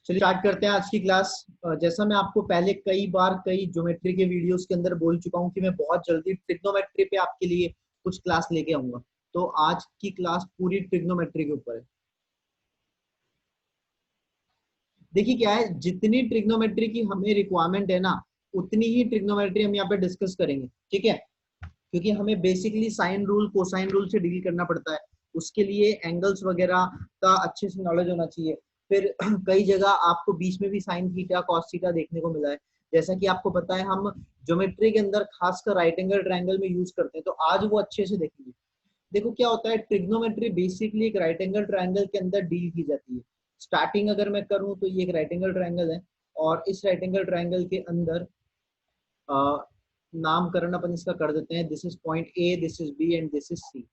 चलिए स्टार्ट करते हैं आज की क्लास। जैसा मैं आपको पहले कई बार कई ज्योमेट्री के वीडियोस के अंदर बोल चुका हूं कि मैं बहुत जल्दी ट्रिग्नोमेट्री पे आपके लिए कुछ क्लास लेके आऊंगा। तो आज की क्लास पूरी ट्रिग्नोमेट्री के ऊपर है। देखिए क्या है, जितनी ट्रिग्नोमेट्री की हमें रिक्वायरमेंट है ना, उतनी ही ट्रिग्नोमेट्री हम यहाँ पे डिस्कस करेंगे, ठीक है। क्योंकि हमें basically sine rule cosine rule से डील करना पड़ता है, उसके लिए एंगल्स वगैरह का अच्छे से नॉलेज होना चाहिए। फिर कई जगह आपको बीच में भी साइन थीटा कॉस थीटा देखने को मिला है। जैसा कि आपको पता है, हम ज्योमेट्री के अंदर खासकर राइट एंगल ट्रायंगल में यूज करते हैं, तो आज वो अच्छे से देखेंगे। देखो क्या होता है, ट्रिग्नोमेट्री बेसिकली एक राइट एंगल ट्रायंगल के अंदर डील की जाती है। स्टार्टिंग अगर मैं करूं तो ये एक राइट एंगल ट्रायंगल है, और इस राइट एंगल ट्रायंगल के अंदर नामकरण अपन इसका कर देते हैं। This is point A, this is B and this is C.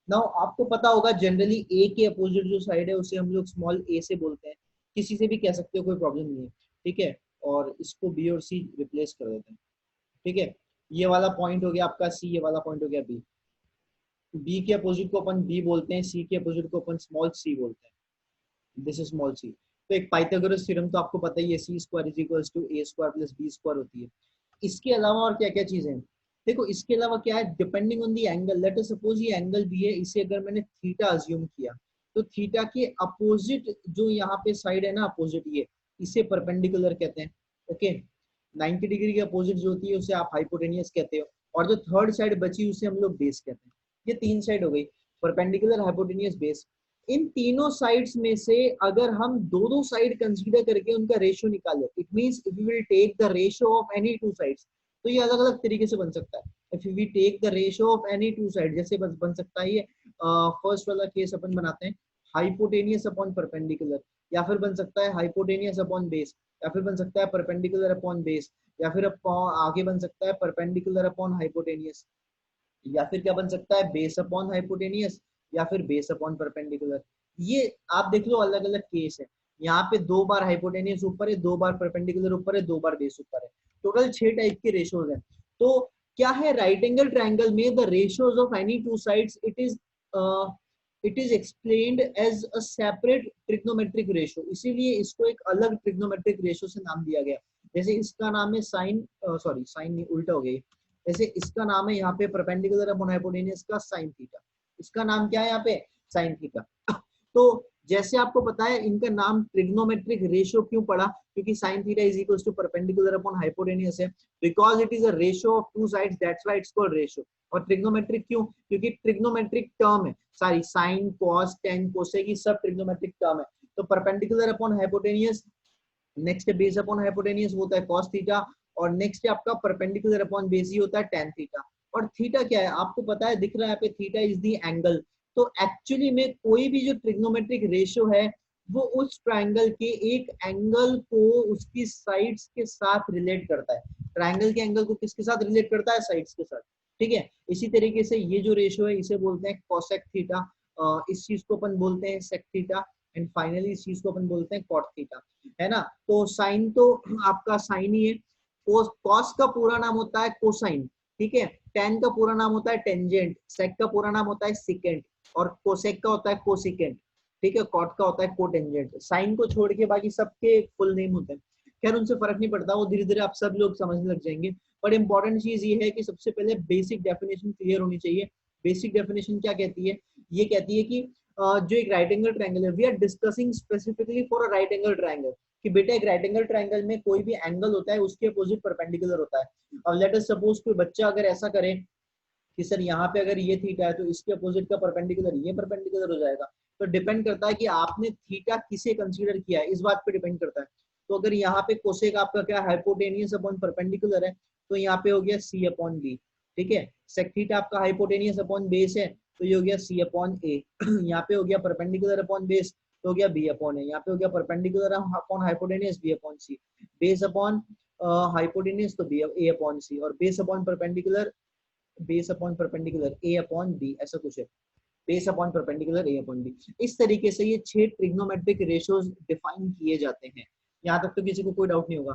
Now आपको पता होगा जनरली ए के अपोजिट जो साइड है उसे हम लोग स्मॉल ए से बोलते हैं, किसी से भी कह सकते हो, कोई प्रॉब्लम नहीं है, ठीक है। और इसको बी और सी रिप्लेस कर देते हैं, ठीक है। ये वाला पॉइंट हो गया आपका सी, ये वाला पॉइंट हो गया बी। बी के अपोजिट को अपन बी बोलते हैं, सी के अपोजिट को अपन स्मॉल सी बोलते हैं, दिस इज स्मॉल सी। तो एक पाइथागोरस थ्योरम तो आपको पता ही है, C square is equals to A square plus B square होती है। इसके अलावा और क्या क्या चीजें हैं, देखो इसके अलावा क्या है, depending on the angle, let us suppose ये एंगल बी है, इसे अगर मैंने थीटा अज्यूम किया, तो थीटा के अपोजिट जो यहाँ पे साइड है ना, अपोजिट ये, इसे परपेंडिकुलर कहते हैं, ओके। 90 डिग्री के अपोजिट जो होती है उसे आप हाइपोटेनियस कहते हो, और जो थर्ड साइड बची उसे हम लोग बेस कहते हैं। ये तीन साइड हो गई, परपेंडिकुलर, हाइपोटेनियस, बेस। इन तीनों साइड्स में से अगर हम दो दो साइड कंसीडर करके उनका रेशियो निकाले, it means if we will take the ratio of any two sides, तो ये अलग अलग तरीके से बन सकता है। If we take the ratio of any two side, जैसे बन सकता है ये फर्स्ट वाला केस अपन बनाते हैं, हाइपोटेनियस अपॉन परपेंडिकुलर, या फिर बन सकता है हाइपोटेनियस अपॉन बेस, या फिर बन सकता है परपेंडिकुलर अपॉन बेस, या फिर आगे बन सकता है परपेंडिकुलर अपॉन हाइपोटेनियस, या फिर क्या बन सकता है बेस अपॉन हाइपोटेनियस, या फिर बेस अपॉन परपेंडिकुलर। ये आप देख लो अलग अलग केस है। यहाँ पे दो बार हाइपोटेनियस ऊपर है, दो बार परपेंडिकुलर ऊपर है, दो बार बेस ऊपर है, टोटल 6 टाइप के रेशियोज हैं। तो क्या है, राइट एंगल ट्रायंगल में the ratios of any two sides, it is explained as a separate trigonometric ratio, इसीलिए इसको एक अलग ट्रिग्नोमेट्रिक रेशियो से नाम दिया गया। जैसे इसका नाम है साइन, सॉरी साइन नहीं, उल्टा हो गया। जैसे इसका नाम है यहाँ पे परपेंडिकुलर अपॉन हाइपोटेनियस का साइन थीटा, इसका नाम क्या है यहाँ पे, साइन थीटा। तो जैसे आपको पता है इनका नाम ट्रिग्नोमेट्रिक रेशियो क्यों पड़ा, क्योंकि sine theta is equals to perpendicular upon hypotenuse है, because it is a ratio of two sides, that's why it's called ratio. और ट्रिग्नोमेट्रिक क्यों, क्योंकि ट्रिग्नोमेट्रिक टर्म है सारी, साइन कॉस टेन कोसेक, ये सब ट्रिग्नोमेट्रिक टर्म है। तो perpendicular upon hypotenuse, next base upon hypotenuse होता है कॉस थीटा, और नेक्स्ट आपका परपेंडिकुलर अपॉन बेस ही होता है टेन थीटा। और थीटा क्या है आपको पता है, दिख रहा है यहाँ पे, थीटा इज द एंगल। तो एक्चुअली में कोई भी जो ट्रिग्नोमेट्रिक रेशियो है वो उस ट्रायंगल के एक एंगल को उसकी साइड्स के साथ रिलेट करता है। ट्रायंगल के एंगल को किसके साथ रिलेट करता है, साइड्स के साथ, ठीक है। इसी तरीके से ये जो रेशियो है इसे बोलते हैं कोसेक थीटा, इस चीज को अपन बोलते हैं सेक थीटा, एंड फाइनली इस चीज को अपन बोलते हैं कॉट थीटा, है ना। तो साइन तो आपका साइन ही है, कॉस का पूरा नाम होता है कोसाइन, ठीक है। टेन का पूरा नाम होता है टेंजेंट, सेक का पूरा नाम होता है सिकेंट, और कोसेक का होता है कोसिकेंट, ठीक है। कॉट का होता है कोटेंजेंट। साइन को छोड़ के बाकी सबके फुल नेम होते हैं। खैर उनसे फर्क नहीं पड़ता, वो धीरे धीरे आप सब लोग समझने लग जाएंगे। बट इंपॉर्टेंट चीज ये है कि सबसे पहले बेसिक डेफिनेशन क्लियर होनी चाहिए। बेसिक डेफिनेशन क्या कहती है, ये कहती है कि जो एक राइट एंगल ट्रायंगल है, we are discussing specifically for a right angle triangle, कि बेटा एक राइट एंगल ट्रायंगल में कोई भी एंगल होता है उसके अपोजिट परपेंडिकुलर होता है। और लेट अस सपोज कोई बच्चा अगर ऐसा करे कि सर यहाँ पे अगर ये थीटा है तो इसके अपोजिट का परपेंडिकुलर ये परपेंडिकुलर हो जाएगा, तो डिपेंड करता है कि आपने थीटा किसे कंसीडर किया है, इस बात पे डिपेंड करता है। तो अगर यहाँ पे कोसेक आपका क्या हाइपोटेनियस अपॉन परपेंडिकुलर है, तो यहाँ पे हो गया सी अपॉन बी, ठीक है। सेक थीटा आपका हाइपोटेनियस अपॉन बेस है, तो ये हो गया सी अपॉन ए। यहाँ पे हो गया परपेंडिकुलर अपॉन बेस, तो हो गया बी अपॉन ए। यहाँ पे हो गया perpendicular upon hypotenuse, B upon C. Base upon hypotenuse, तो बी ए अपॉन सी, और base upon perpendicular, base upon perpendicular A upon B, ऐसा कुछ है, base upon perpendicular A upon B. इस तरीके से ये 6 ट्रिग्नोमेट्रिक रेशियोज डिफाइन किए जाते हैं। यहाँ तक तो किसी को कोई डाउट नहीं होगा,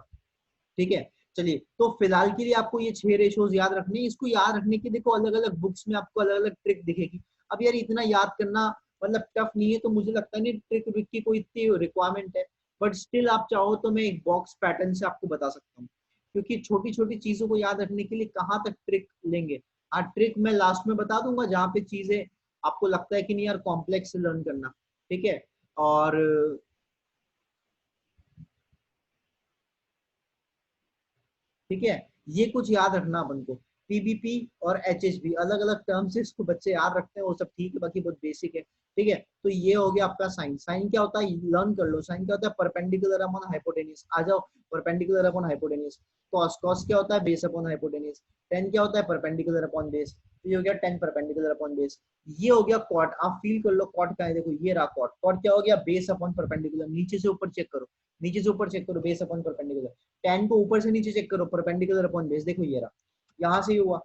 ठीक है। चलिए, तो फिलहाल के लिए आपको ये 6 रेशियोज याद रखने हैं। इसको याद रखने की देखो अलग अलग बुक्स में आपको अलग अलग ट्रिक दिखेगी। अब यार इतना याद करना मतलब टफ नहीं है, तो मुझे लगता नहीं ट्रिक की कोई इतनी रिक्वायरमेंट है। बट स्टिल आप चाहो तो मैं एक बॉक्स पैटर्न से आपको बता सकता हूँ, क्योंकि छोटी छोटी चीजों को याद रखने के लिए कहाँ तक ट्रिक लेंगे। हाँ, ट्रिक मैं लास्ट में बता दूंगा जहाँ पे चीजें आपको लगता है कि नहीं यार कॉम्प्लेक्स से लर्न करना, ठीक है। और ठीक है, ये कुछ याद रखना अपन को। पीबीपी और एचएचबी अलग अलग टर्म्स है, इसको बच्चे याद रखते हैं वो सब ठीक है, बाकी बहुत बेसिक है, ठीक है। तो ये हो गया आपका साइन। साइन क्या होता है लर्न कर लो। साइन क्या होता है परपेंडिकुलर अपॉन हाइपोटेन्यूज। आ जाओ, perpendicular upon hypotenuse. Cos, cos क्या होता है बेस अपॉन हाइपोटेन्यूज। टेन क्या होता है परपेंडिकुलर अपॉन बेस। तो ये हो गया टेन परपेंडिकुलर अपॉन बेस। ये हो गया कॉट। आप फील कर लो कॉट का है, देखो ये रहा कॉट। कॉट क्या हो गया बेस अपॉन परपेंडिकुलर। नीचे से ऊपर चेक करो, नीचे से ऊपर चेक करो बेस अपॉन परपेंडिकुलर। टेन को ऊपर से नीचे चेक करो परपेंडिकुलर अपॉन बेस, देखो ये रहा, यहां से ये हुआ।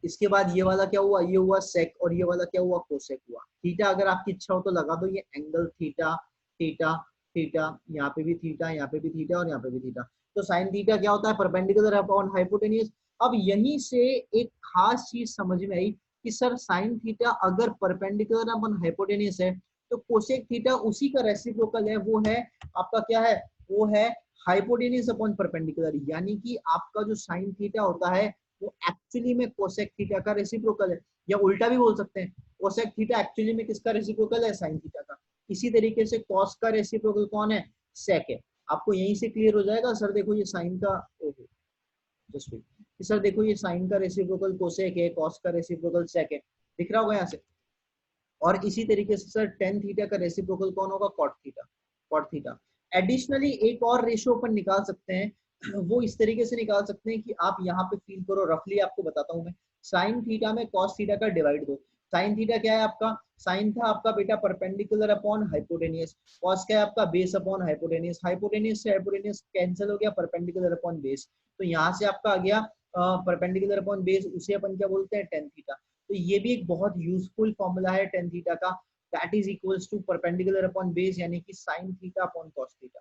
इसके बाद ये वाला क्या हुआ, ये हुआ सेक, और ये वाला क्या हुआ कोसेक हुआ। थीटा अगर आपकी इच्छा हो तो लगा दो, ये एंगल थीटा थीटा थीटा, यहाँ पे भी थीटा, यहाँ पे भी थीटा और यहाँ पे भी थीटा। तो साइन थीटा क्या होता है परपेंडिकुलर अपॉन हाइपोटेन्यूज। अब यहीं से एक खास चीज समझ में आई कि सर साइन थीटा अगर परपेंडिकुलर अपॉन हाइपोटेन्यूज है तो कोसेक थीटा उसी का रेसिप्रोकल है, वो है आपका क्या है, वो है हाइपोटेन्यूज अपॉन परपेंडिकुलर। यानी कि आपका जो साइन थीटा होता है वो एक्चुअली में कोसेक थीटा का रेसिप्रोकल है, या उल्टा भी बोल सकते हैं कोसेक थीटा एक्चुअली में किसका रेसिप्रोकल है, साइन थीटा का। इसी तरीके से कॉस का रेसिप्रोकल कौन है, सेक है। आपको यहीं से क्लियर हो जाएगा सर देखो ये साइन का, ओहो जस्ट वेट, सर देखो ये साइन का रेसिप्रोकल कोसेक है, कॉस का रेसिप्रोकल सेक है, दिख रहा होगा यहाँ से। और इसी तरीके से सर टेन थीटा का रेसिप्रोकल कौन होगा, cot theta, cot theta. Additionally एक और रेशियो अपन निकाल सकते हैं, वो इस तरीके से निकाल सकते हैं कि आप यहाँ पे फील करो, रफली आपको बताता हूँ मैं। साइन थीटा में कॉस थीटा का डिवाइड दो। साइन थीटा क्या है आपका, साइन था आपका बेटा परपेंडिकुलर अपॉन हाइपोटेनियस। कॉस क्या है आपका बेस अपॉन हाइपोटेनियस। हाइपोटेनियस से हाइपोटेनियस कैंसिल हो गया, परपेंडिकुलर अपॉन बेस। तो यहाँ से आपका आ गया परपेंडिकुलर अपॉन बेस, उसे अपन क्या बोलते हैं टेन थीटा। तो ये भी एक बहुत यूजफुल फॉर्मूला है टेन थीटा का, that is equals to perpendicular upon base यानी कि sine theta upon cos theta.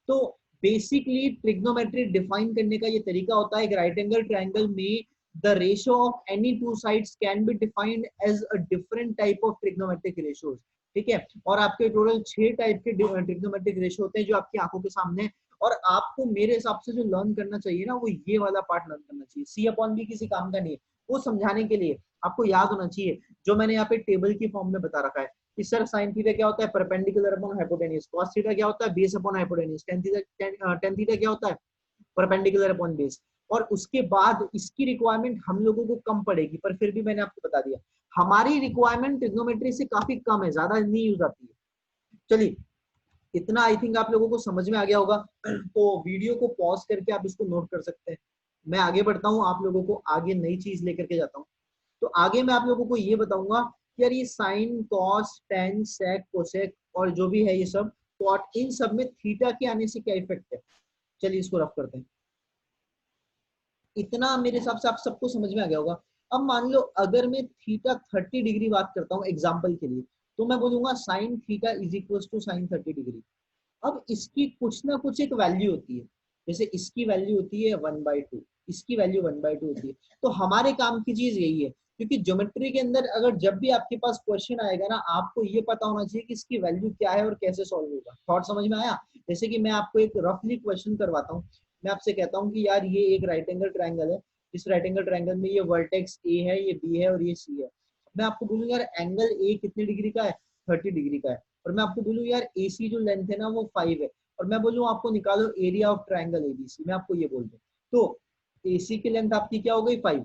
तो बेसिकली ट्रिग्नोमेट्री डिफाइन करने का ये तरीका होता है, एक राइट एंगल ट्रायंगल में the ratio of any two sides can be defined as a different type of trigonometric ratios, ठीक है। और आपके टोटल 6 टाइप के ट्रिग्नोमेट्रिक रेशियो होते हैं जो आपकी आंखों के सामने है। और आपको मेरे हिसाब से जो लर्न करना चाहिए ना वो ये वाला पार्ट लर्न करना चाहिए। सी अपॉन बी किसी काम का नहीं है, वो समझाने के लिए आपको याद होना चाहिए जो मैंने यहाँ पे टेबल की फॉर्म में बता रखा है कि सर साइन थीटा क्या होता है perpendicular upon hypotenuse. Cos theta क्या होता है base upon hypotenuse. Tan theta क्या होता है परपेंडिकुलर अपॉन बेस। और उसके बाद इसकी रिक्वायरमेंट हम लोगों को कम पड़ेगी, पर फिर भी मैंने आपको बता दिया हमारी रिक्वायरमेंट ट्रिग्नोमेट्री से काफी कम है, ज्यादा नहीं यूज आती है। चलिए इतना आई थिंक आप लोगों को समझ में आ गया होगा। तो वीडियो को पॉज करके आप इसको नोट कर सकते हैं। मैं आगे बढ़ता हूँ, आप लोगों को आगे नई चीज लेकर के जाता हूँ। तो आगे मैं आप लोगों को ये बताऊंगा कि यार ये sine cos tan sec cosec और जो भी है ये सब कॉट, इन सब में थीटा के आने से क्या इफेक्ट है। चलिए इसको रफ करते हैं। इतना मेरे हिसाब से आप सबको समझ में आ गया होगा। अब मान लो अगर मैं थीटा 30 डिग्री बात करता हूँ एग्जाम्पल के लिए, तो मैं बोलूंगा sine theta is equal to sine 30 degree. अब इसकी कुछ ना कुछ एक वैल्यू होती है, जैसे इसकी वैल्यू होती है 1/2, इसकी वैल्यू 1/2 होती है। तो हमारे काम की चीज यही है, क्योंकि ज्योमेट्री के अंदर अगर जब भी आपके पास क्वेश्चन आएगा ना आपको ये पता होना चाहिए कि इसकी वैल्यू क्या है और कैसे सॉल्व होगा। थॉट समझ में आया। जैसे कि मैं आपको एक रफली क्वेश्चन करवाता हूँ, मैं आपसे कहता हूँ कि यार ये एक राइट एंगल ट्रायंगल है, इस राइट एंगल ट्रायंगल में ये वर्टेक्स ए है, ये बी है और ये सी है। मैं आपको बोलूँ यार एंगल ए कितने डिग्री का है, 30 डिग्री का है। और मैं आपको बोलूँ यार ए सी जो लेंथ है ना वो 5 है, और मैं बोलूँ आपको निकालो एरिया ऑफ ट्रायंगल एबीसी, मैं आपको ये बोल दूं तो एसी की लेंथ आपकी क्या हो गई 5,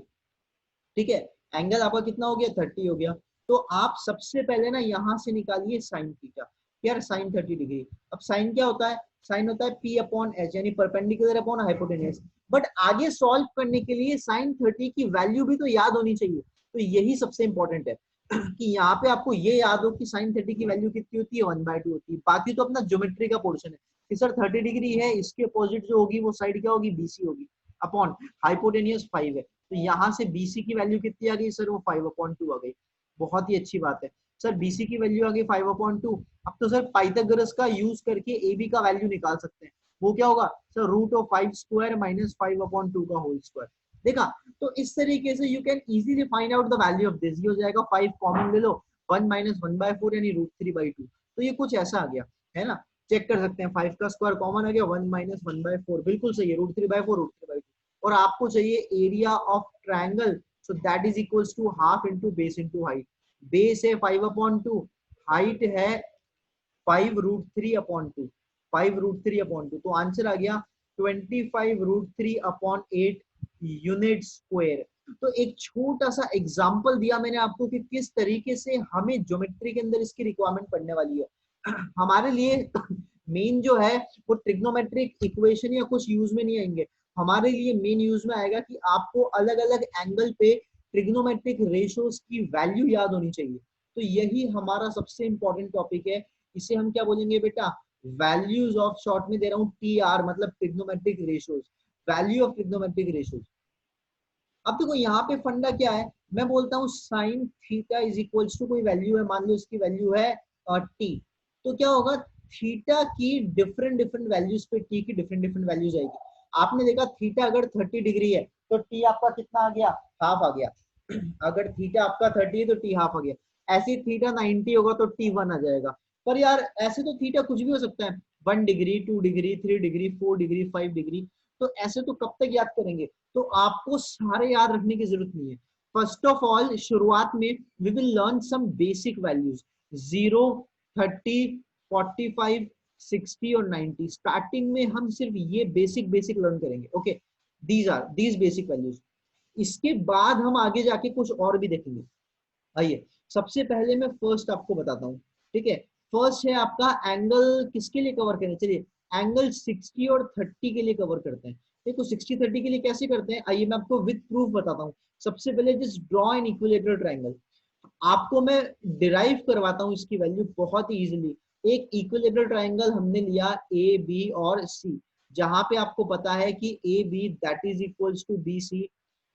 ठीक है। एंगल आपका कितना हो गया 30 हो गया। तो आप सबसे पहले ना यहाँ से निकालिए साइन थीटा, यार साइन 30 डिग्री। अब साइन क्या होता है, साइन होता है पी अपॉन एच यानी परपेंडिकुलर अपॉन हाइपोटेन्यूज। बट आगे सॉल्व करने के लिए साइन 30 की वैल्यू भी तो याद होनी चाहिए। तो यही सबसे इंपॉर्टेंट है कि यहाँ पे आपको ये याद हो कि साइन 30 की वैल्यू कितनी होती है 1/2 होती है। बाकी तो अपना ज्योमेट्री का पोर्शन है कि सर 30 डिग्री है, इसके अपोजिट जो होगी वो साइड क्या होगी बीसी होगी, अपॉन हाइपोटेनियस 5 है। तो यहाँ से बीसी की वैल्यू कितनी आ गई सर, वो 5/2 आ गई। बहुत ही अच्छी बात है सर, बीसी की वैल्यू आ गई 5/2। अब तो सर पाइथागोरस का यूज करके एबी का वैल्यू निकाल सकते हैं। वो क्या होगा सर, √5² माइनस 5/2 का होल स्क्वायर। देखा, तो इस तरीके से you can easily find out the value of this. ये हो जाएगा 5 कॉमन ले लो, 1 - 1/4 यानी √3/2। तो ये कुछ ऐसा आ गया है ना। चेक कर सकते हैं, 5 का स्क्वायर कॉमन आ गया, 1 माइनस 1/4 बिल्कुल सही है, √3/4 √3/2। और आपको चाहिए area of triangle, so that is equals to half into base into height. Base है 5/2, हाइट है 5√3/2, 5√3/2, तो आंसर आ गया 25√3/8 यूनिट स्क्वायर। तो एक छोटा सा एग्जांपल दिया मैंने आपको कि किस तरीके से हमें ज्योमेट्री के अंदर इसकी रिक्वायरमेंट पड़ने वाली है। हमारे लिए मेन जो है वो ट्रिग्नोमेट्रिक इक्वेशन या कुछ यूज में नहीं आएंगे, हमारे लिए मेन यूज में आएगा कि आपको अलग अलग एंगल पे ट्रिग्नोमेट्रिक रेशियोज की वैल्यू याद होनी चाहिए। तो यही हमारा सबसे इंपॉर्टेंट टॉपिक है। इसे हम क्या बोलेंगे बेटा, वैल्यूज ऑफ, शॉर्ट में दे रहा हूं TR, मतलब trigonometric ratios, value of trigonometric ratios. अब देखो यहाँ पे फंडा क्या है, मैं बोलता हूँ sine theta is equals to, कोई वैल्यू है, मान लो इसकी वैल्यू है टी, तो क्या होगा, थीटा की डिफरेंट डिफरेंट वैल्यूज पे टी की डिफरेंट डिफरेंट वैल्यूज आएगी। आपने देखा थीटा अगर 30 डिग्री है तो टी आपका कितना आ गया, हाफ आ गया। अगर थीटा आपका 30 है तो टी हाफ आ गया। ऐसे थीटा 90 होगा तो टी 1 आ जाएगा। पर यार ऐसे तो थीटा कुछ भी हो सकता है, 1 degree, 2 degree, 3 degree, 4 degree, 5 degree, तो ऐसे तो कब तक याद करेंगे। तो आपको सारे याद रखने की जरूरत नहीं है। फर्स्ट ऑफ ऑल शुरुआत में we will learn some basic values, 0, 30, 45, 60 और 90। स्टार्टिंग में हम सिर्फ ये बेसिक बेसिक लर्न करेंगे। Okay, these basic values. इसके बाद हम आगे जाके कुछ और भी देखेंगे। आइए सबसे पहले मैं फर्स्ट आपको बताता हूँ, ठीक है। फर्स्ट है आपका एंगल, किसके लिए कवर करें, चलिए एंगल 60 और 30 के लिए कवर करते हैं। देखो 60-30 के लिए कैसे करते हैं, आइए मैं आपको विद प्रूफ बताता हूँ। सबसे पहले just draw an equilateral triangle. आपको मैं डिराइव करवाता हूँ इसकी वैल्यू बहुत ही इजीली। एक इक्विलेटरल ट्रायंगल हमने लिया ए बी और सी, जहां पे आपको पता है कि A B that is equals to B C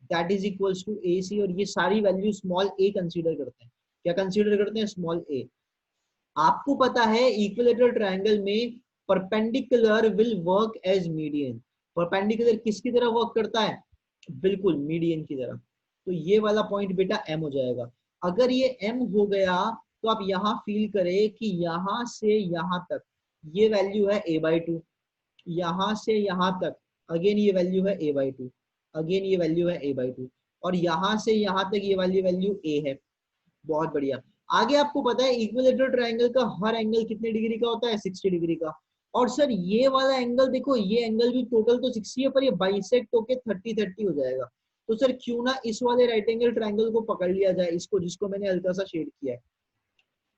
that is equals to A C, और ये सारी वैल्यू स्मॉल ए कंसीडर करते हैं। क्या कंसीडर करते हैं, स्मॉल ए। आपको पता है इक्विलेटरल ट्रायंगल में perpendicular will work as median. Perpendicular किसकी तरह वर्क करता है, बिल्कुल मीडियन की तरह। तो ये वाला पॉइंट बेटा एम हो जाएगा। अगर ये एम हो गया तो आप यहां फील करें कि यहां से यहां तक ये वैल्यू है a/2, यहां से यहां तक अगेन ये वैल्यू है a/2, अगेन ये वैल्यू है a/2, और यहां से यहां तक ये वाली वैल्यू a है। बहुत बढ़िया। आगे आपको पता है इक्विलेटरल ट्रायंगल का हर एंगल कितने डिग्री का होता है, 60 डिग्री का। और सर ये वाला एंगल देखो, ये एंगल भी टोटल तो 60 है, पर ये बाइसेक्ट होके 30-30 हो जाएगा। तो सर क्यों ना इस वाले राइट एंगल ट्रायंगल को पकड़ लिया जाए, इसको, जिसको मैंने हल्का सा शेड किया है।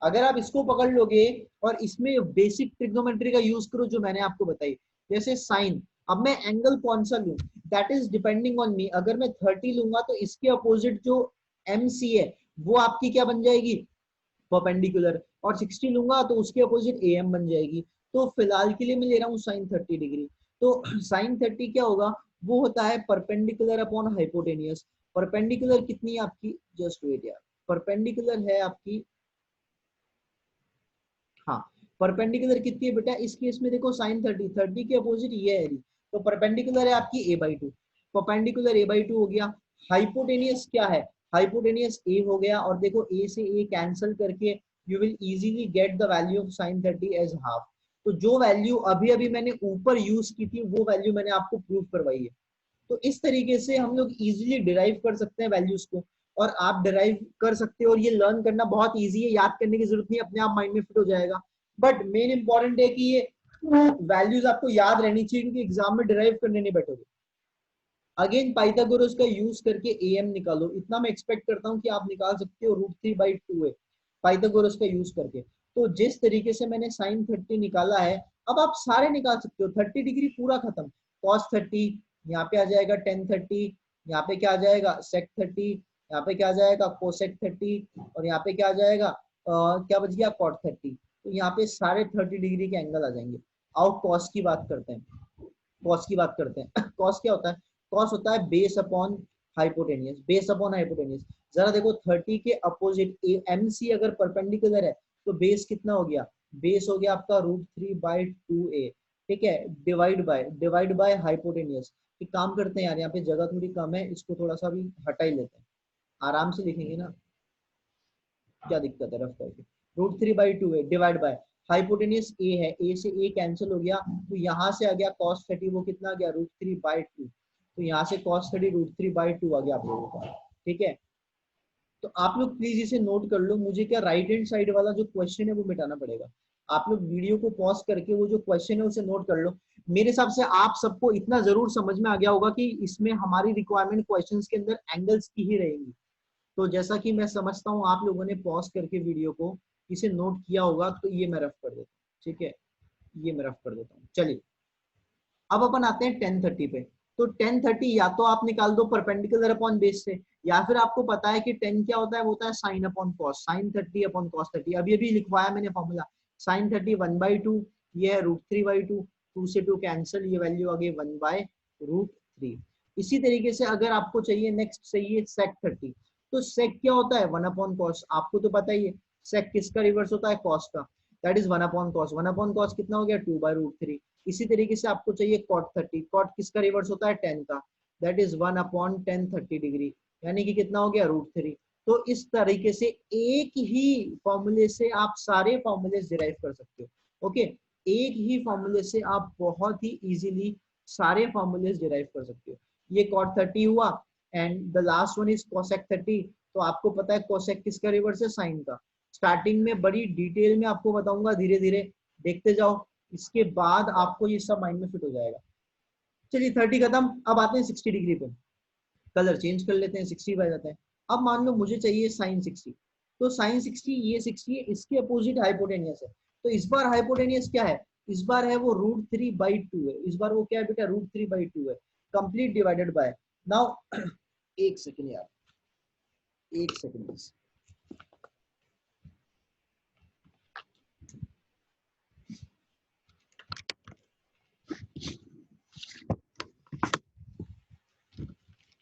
अगर आप इसको पकड़ लोगे और इसमें बेसिक ट्रिग्नोमेट्री का यूज करो जो मैंने आपको बताई, जैसे साइन, अब मैं एंगल कौन सा लूं that is depending on me. अगर मैं 30 लूंगा तो इसके अपोजिट जो MC है वो आपकी क्या बन जाएगी, परपेंडिकुलर, और 60 लूंगा तो उसके अपोजिट AM बन जाएगी। तो फिलहाल के लिए मैं ले रहा हूँ साइन 30 डिग्री। तो साइन 30 क्या होगा, वो होता है परपेंडिकुलर अपॉन हाइपोटेनियस। परपेंडिकुलर कितनी है आपकी, जस्ट वेट यार, परपेंडिकुलर है आपकी, हाँ परपेंडिकुलर कितनी है बेटा, इस केस में देखो साइन 30 के अपोजिट ये है, तो परपेंडिकुलर है आपकी a/2, परपेंडिकुलर a/2 हो गया। हाइपोटेनियस क्या है, हाइपोटेनियस a हो गया, और देखो a से a कैंसिल करके you will easily get the value of sine 30 as half. तो जो वैल्यू अभी अभी मैंने ऊपर यूज की थी वो वैल्यू मैंने आपको प्रूव करवाई है। तो इस तरीके से हम लोग इजीली डिराइव कर सकते हैं वैल्यूज को, और आप डिराइव कर सकते हो, और ये लर्न करना बहुत इजी है, याद करने की जरूरत नहीं, अपने आप माइंड में फिट हो जाएगा। बट मेन इंपॉर्टेंट है कि ये वैल्यूज आपको याद रहनी चाहिए, क्योंकि एग्जाम में डिराइव करने नहीं बैठोगे। अगेन पाइथागोरस का यूज करके AM निकालो, इतना मैं एक्सपेक्ट करता हूँ कि आप निकाल सकते हो, √3/2 है पाइथागोरस का यूज करके। तो जिस तरीके से मैंने साइन 30 निकाला है, अब आप सारे निकाल सकते हो। 30 डिग्री पूरा खत्म, कॉस 30 यहाँ पे आ जाएगा, टेन 30 यहाँ पे क्या आ जाएगा, सेक 30 यहाँ पे क्या आ जाएगा, कोसेक 30, और यहाँ पे क्या आ जाएगा, क्या बच गया, कॉट 30। तो यहाँ पे सारे 30 डिग्री के एंगल आ जाएंगे। आओ कॉस की बात करते हैं, कॉस की बात करते हैं। कॉस क्या होता है, कॉस होता है base upon hypotenuse, base upon hypotenuse. जरा देखो 30 के अपोजिट MC अगर परपेंडिकुलर है तो बेस कितना हो गया, बेस हो गया आपका √3/2a, ठीक है, डिवाइड बाय हाइपोटेनियस। एक काम करते हैं यार, यहाँ पे जगह थोड़ी कम है, इसको थोड़ा सा भी हटा ही लेते हैं, आराम से लिखेंगे ना, क्या दिक्कत है रफ करके, √3/2a डिवाइड बाय, हाइपोटेनियस ए है, ए से ए कैंसिल हो गया, तो यहाँ से आ गया cos 30, वो कितना आ गया √3/2, तो यहाँ से cos 30 √3/2 आ गया आप लोगों का, ठीक है। तो आप लोग प्लीज इसे नोट कर लो, मुझे क्या राइट हैंड साइड वाला जो क्वेश्चन है वो मिटाना पड़ेगा। आप लोग वीडियो को पॉज करके वो जो क्वेश्चन है उसे नोट कर लो। मेरे हिसाब से आप सबको इतना जरूर समझ में आ गया होगा कि इसमें हमारी रिक्वायरमेंट क्वेश्चंस के अंदर एंगल्स की ही रहेंगी। तो जैसा कि मैं समझता हूँ आप लोगों ने पॉज करके वीडियो को इसे नोट किया होगा, तो ये मैं रफ कर देता हूँ, ठीक है, ये मैं रफ कर देता हूँ। चलिए अब अपन आते हैं 1030 पे। तो 1030 या तो आप निकाल दो परपेंडिकुलर अपॉन बेस से, या फिर आपको पता है कि 10 क्या होता है, वो होता है sine upon cos, sine 30 upon cos 30। अभी अभी लिखवाया मैंने फॉर्मूला, साइन 30 1/2, ये है √3/2, 2 से 2 कैंसिल, ये वैल्यू आ गई 1/√3। इसी तरीके से अगर आपको चाहिए नेक्स्ट चाहिए सेक 30, तो सेक क्या होता है 1 अपॉन कॉस, आपको तो पता ही है सेक किसका रिवर्स होता है, कॉस का, that is 1 upon cos, 1 upon cos कितना हो गया 2/√3। इसी तरीके से आपको चाहिए कॉट 30, कॉट किसका रिवर्स होता है 10 का, दैट इज 1 अपॉन 10 30 डिग्री, यानी कि कितना हो गया √3। तो इस तरीके से एक ही फॉर्मूले से आप सारे फॉर्मूले डिराइव कर सकते हो। ओके, एक ही फॉर्मूले से आप बहुत ही इजीली सारे फॉर्मूले डिराइव कर सकते हो। ये कॉट 30 हुआ, and the last one is cosec 30। तो आपको पता है कोसेक किसका रिवर्स है, साइन का। स्टार्टिंग में बड़ी डिटेल में आपको बताऊंगा, धीरे धीरे देखते जाओ, इसके बाद आपको ये सब माइंड में फिट हो जाएगा। चलिए 30 खत्म, अब आते हैं 60 डिग्री पे, कलर चेंज कर लेते हैं, 60 पे जाते हैं। अब मान लो मुझे चाहिए साइन 60, तो साइन 60 ये 60 है, इसके अपोजिट हाइपोटेनियस है। तो इस बार हाइपोटेनियस क्या है, इस बार है वो √3/2 है, इस बार वो क्या है बेटा √3/2 है, कंप्लीट डिवाइडेड बाय, नाउ एक सेकेंड यार, एक सेकेंड।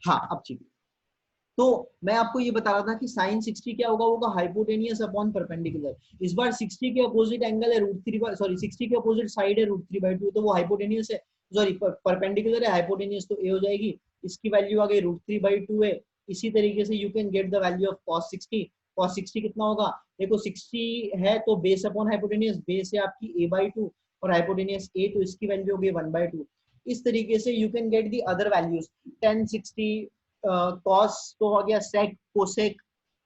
हाँ अब ठीक है। तो मैं आपको ये बता रहा था कि साइन 60 क्या होगा, होगा हाइपोटेनियस अपॉन परपेंडिकुलर। इस बार 60 के अपोजिट एंगल है √3, सॉरी 60 के अपोजिट साइड है √3/2, तो वो हाइपोटेनियस है, सॉरी परपेंडिकुलर है, हाइपोटेनियस तो ए हो जाएगी, इसकी वैल्यू आ गई √3/2 है। इसी तरीके से you can get the value of cos 60, cos 60 कितना होगा, देखो 60 है तो बेस अपॉन हाइपोटेनियस, बेस है आपकी a/2 और हाइपोटेनियस a, तो इसकी वैल्यू हो गई 1/2। इस तरीके से you can get the other values, 10 60 cos तो हो गया, सेक कोसेक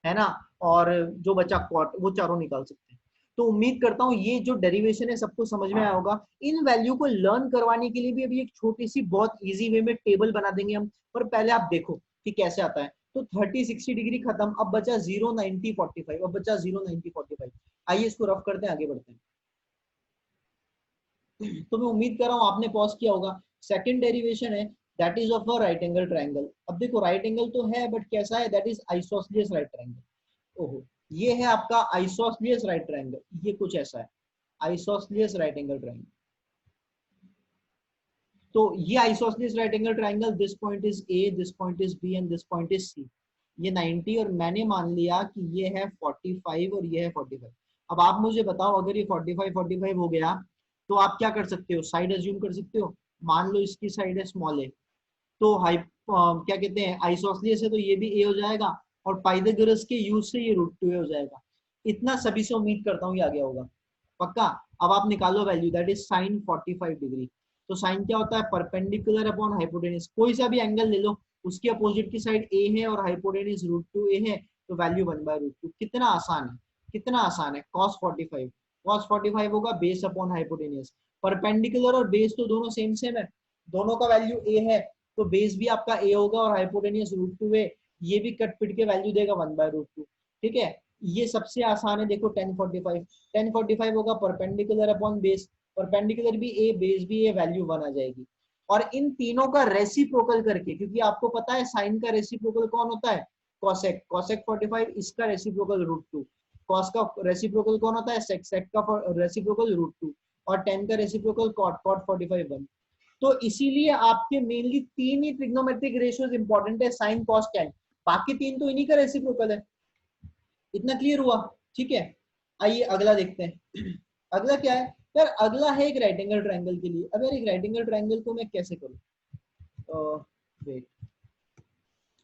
है ना, और जो बचा कॉट, वो चारों निकाल सकते हैं। तो उम्मीद करता हूँ ये जो डेरिवेशन है सबको समझ में आया होगा। इन वैल्यू को लर्न करवाने के लिए भी अभी एक छोटी सी बहुत इजी वे में टेबल बना देंगे हम, पर पहले आप देखो कि कैसे आता है। तो 30 60 डिग्री खत्म, अब बचा 0 90 45, अब बचा 0 90 45। आइए इसको रफ करते हैं, आगे बढ़ते हैं। तो मैं उम्मीद कर रहा हूँ आपने पॉज किया होगा। सेकंड डेरिवेशन है, that is of a right angle triangle. अब देखो राइट एंगल तो है बट कैसा है, that is isosceles right triangle. ओहो, ये है आपका आइसोसेलेस राइट ट्रायंगल, ये कुछ ऐसा है, आइसोसेलेस राइट एंगल ट्रायंगल। तो ये isosceles right angle triangle, this point is A, this point is B and this point is C. ये 90 और मैंने मान लिया कि ये है 45 और ये है 45। अब आप मुझे बताओ अगर ये 45 45 हो गया तो आप क्या कर सकते हो, साइड अज्यूम कर सकते हो। मान लो इसकी साइड है स्मॉल ए, तो क्या कहते हैं आइसोसेलेस है, तो ये भी ए हो जाएगा, और पाइथागोरस के यूज से ये √2a हो जाएगा। इतना सभी से उम्मीद करता हूँ ये आ गया होगा, पक्का। अब आप निकालो value, that is sine 45 degree. तो साइन क्या होता है, परपेंडिकुलर अपॉन हाइपोटेनियस, कोई सा भी एंगल ले लो, उसके अपोजिट की साइड ए है और हाइपोटेनियस √2a है, तो वैल्यू 1/√2। कितना आसान है, कितना आसान है। cos 45, cos 45 होगा बेस अपॉन हाइपोटेनियस, परपेंडिकुलर और बेस तो दोनों सेम सेम है, दोनों का वैल्यू ए है, तो बेस भी आपका ए होगा और हाइपोटेनियस √2a, ये भी कट पिट के वैल्यू देगा 1/√2। ठीक है, ये सबसे आसान है। देखो 1045, 1045 होगा परपेंडिकुलर अपॉन बेस, परपेंडिकुलर भी ए बेस भी ए, वैल्यू 1 आ जाएगी। और इन तीनों का रेसिप्रोकल करके, क्योंकि आपको पता है साइन का रेसिप्रोकल कौन होता है, कोसेक, कोसेक 45, इसका रेसिप्रोकल √2, कॉस का रेसिप्रोकल कौन होता है, सेक, सेक का रेसिप्रोकल √2, और 10 का रेसिप्रोकल कॉट, कॉट 45 1। तो इसीलिए आपके मेनली तीन ही ट्रिग्नोमेट्रिक रेशियोज इंपॉर्टेंट है, साइन कॉस टेन, बाकी तीन तो इन्हीं का रेसिप्रोकल है। इतना क्लियर हुआ, ठीक है। आइए अगला देखते हैं। अगला क्या है यार, अगला है एक राइट एंगल ट्रायंगल के लिए। अब यार एक राइट एंगल ट्रायंगल को मैं कैसे करूँ, वेट,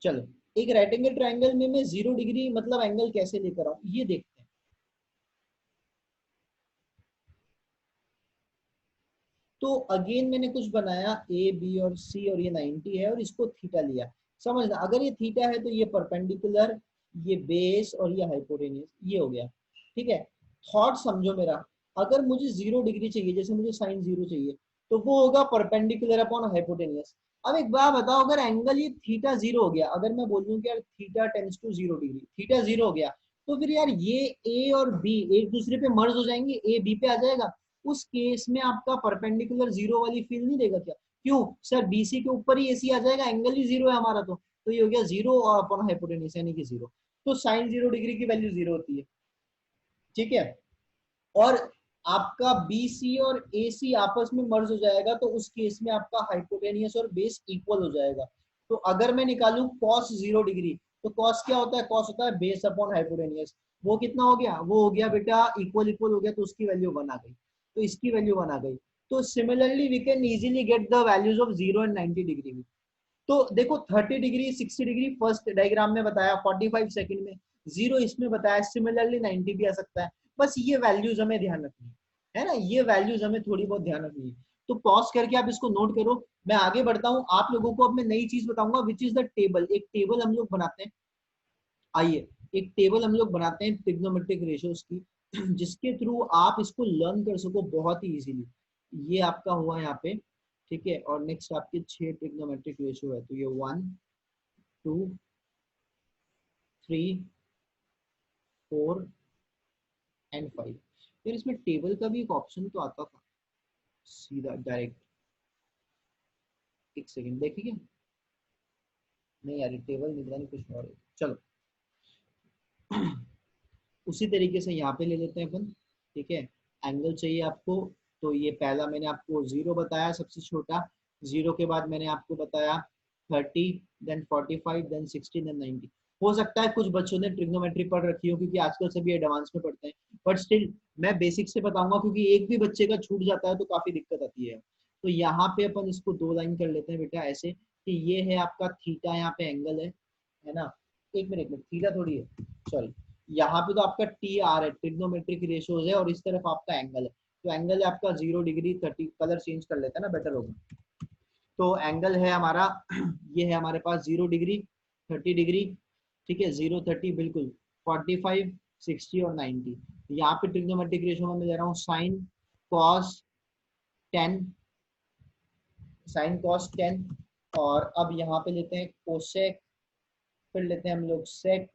चलो एक राइट एंगल ट्रायंगल में मैं 0 डिग्री मतलब एंगल कैसे लेकर आऊं, ये देखते हैं। तो अगेन मैंने कुछ बनाया ए बी और सी और ये 90 है और इसको थीटा लिया। समझना, अगर ये थीटा है तो ये परपेंडिकुलर, ये बेस और ये हाइपोटेन्यूज, ये हो गया। ठीक है, थॉट समझो मेरा। अगर मुझे 0 डिग्री चाहिए, जैसे मुझे साइन 0 चाहिए, तो वो होगा परपेंडिकुलर अपॉन हाइपोटेन्यूज। अब एक बात बताओ, अगर एंगल ये थीटा 0 हो गया, अगर मैं बोलूं कि यार theta tends to 0 degree, theta 0 हो गया, तो फिर यार ये ए और बी एक दूसरे पे मर्ज हो जाएंगे, ए बी पे आ जाएगा। उस केस में आपका परपेंडिकुलर 0 वाली फील नहीं देगा क्या? क्यों सर, बीसी के ऊपर ही एसी आ जाएगा, एंगल ही 0 है हमारा, तो ये हो गया 0 और अपॉन हाइपोटेन्यूज यानी कि 0। तो साइन 0 डिग्री की वैल्यू 0 होती है। ठीक है, और आपका बी सी और ए सी आपस में मर्ज हो जाएगा, तो उस केस में आपका हाइपोटेनियस और बेस इक्वल हो जाएगा। तो अगर मैं निकालूं cos 0 डिग्री, तो cos क्या होता है? cos होता है बेस अपॉन हाइपोटेनियस। वो कितना हो गया? वो हो गया बेटा इक्वल इक्वल हो गया, तो उसकी वैल्यू 1 आ गई, तो इसकी वैल्यू 1 आ गई। तो similarly we can easily get the values of 0 and 90 degree. तो देखो 30 डिग्री 60 डिग्री फर्स्ट डायग्राम में बताया, 45 सेकंड में 0 इसमें बताया, सिमिलरली 90 भी आ सकता है। बस ये वैल्यूज हमें ध्यान रखनी है ना, ये वैल्यूज हमें थोड़ी बहुत ध्यान रखनी है। तो पॉज करके आप इसको नोट करो, मैं आगे बढ़ता हूँ। आप लोगों को अब मैं नई चीज बताऊंगा, विच इज द टेबल। एक टेबल हम लोग बनाते हैं, आइए एक टेबल हम लोग बनाते हैं ट्रिग्नोमेट्रिक रेशियोज की, जिसके थ्रू आप इसको लर्न कर सको बहुत ही इजीली। ये आपका हुआ यहाँ पे, ठीक है, और नेक्स्ट आपके 6 ट्रिग्नोमेट्रिक रेशियो है, तो ये 1 2 3 4 एंड 5। फिर इसमें टेबल का भी एक ऑप्शन तो आता था सीधा डायरेक्ट, एक सेकंड देखिए, नहीं यार टेबल निगरानी कुछ और है, चलो उसी तरीके से यहाँ पे ले लेते हैं अपन। ठीक है, एंगल चाहिए आपको, तो ये पहला मैंने आपको 0 बताया सबसे छोटा, 0 के बाद मैंने आपको बताया 30, देन 45, देन 60, देन 90। हो सकता है कुछ बच्चों ने ट्रिग्नोमेट्री पढ़ रखी हो, क्योंकि आजकल सभी एडवांस में पढ़ते हैं, बट स्टिल मैं बेसिक से बताऊंगा, क्योंकि एक भी बच्चे का छूट जाता है तो काफी दिक्कत आती है। तो यहाँ पे अपन इसको 2 लाइन कर लेते हैं बेटा ऐसे, कि ये है आपका थीटा, यहाँ पे एंगल है ना। एक मिनट थीटा थोड़ी है, सॉरी, यहाँ पे तो आपका टी आर है, ट्रिग्नोमेट्रिक रेशियोज है, और इस तरफ आपका एंगल है, तो एंगल है आपका 0 डिग्री 30, कलर चेंज कर लेते हैं ना, बेटर होगा। तो एंगल है हमारा ये है हमारे पास 0 डिग्री 30 डिग्री, ठीक है, 0 30 बिल्कुल, 45 60 और 90। यहाँ पे ट्रिग्नोमेट्रिक रेशियो में मैं ले रहा हूँ साइन कॉस 10, साइन कॉस 10, और अब यहाँ पे लेते हैं कोसेक, फिर लेते हैं हम लोग सेक,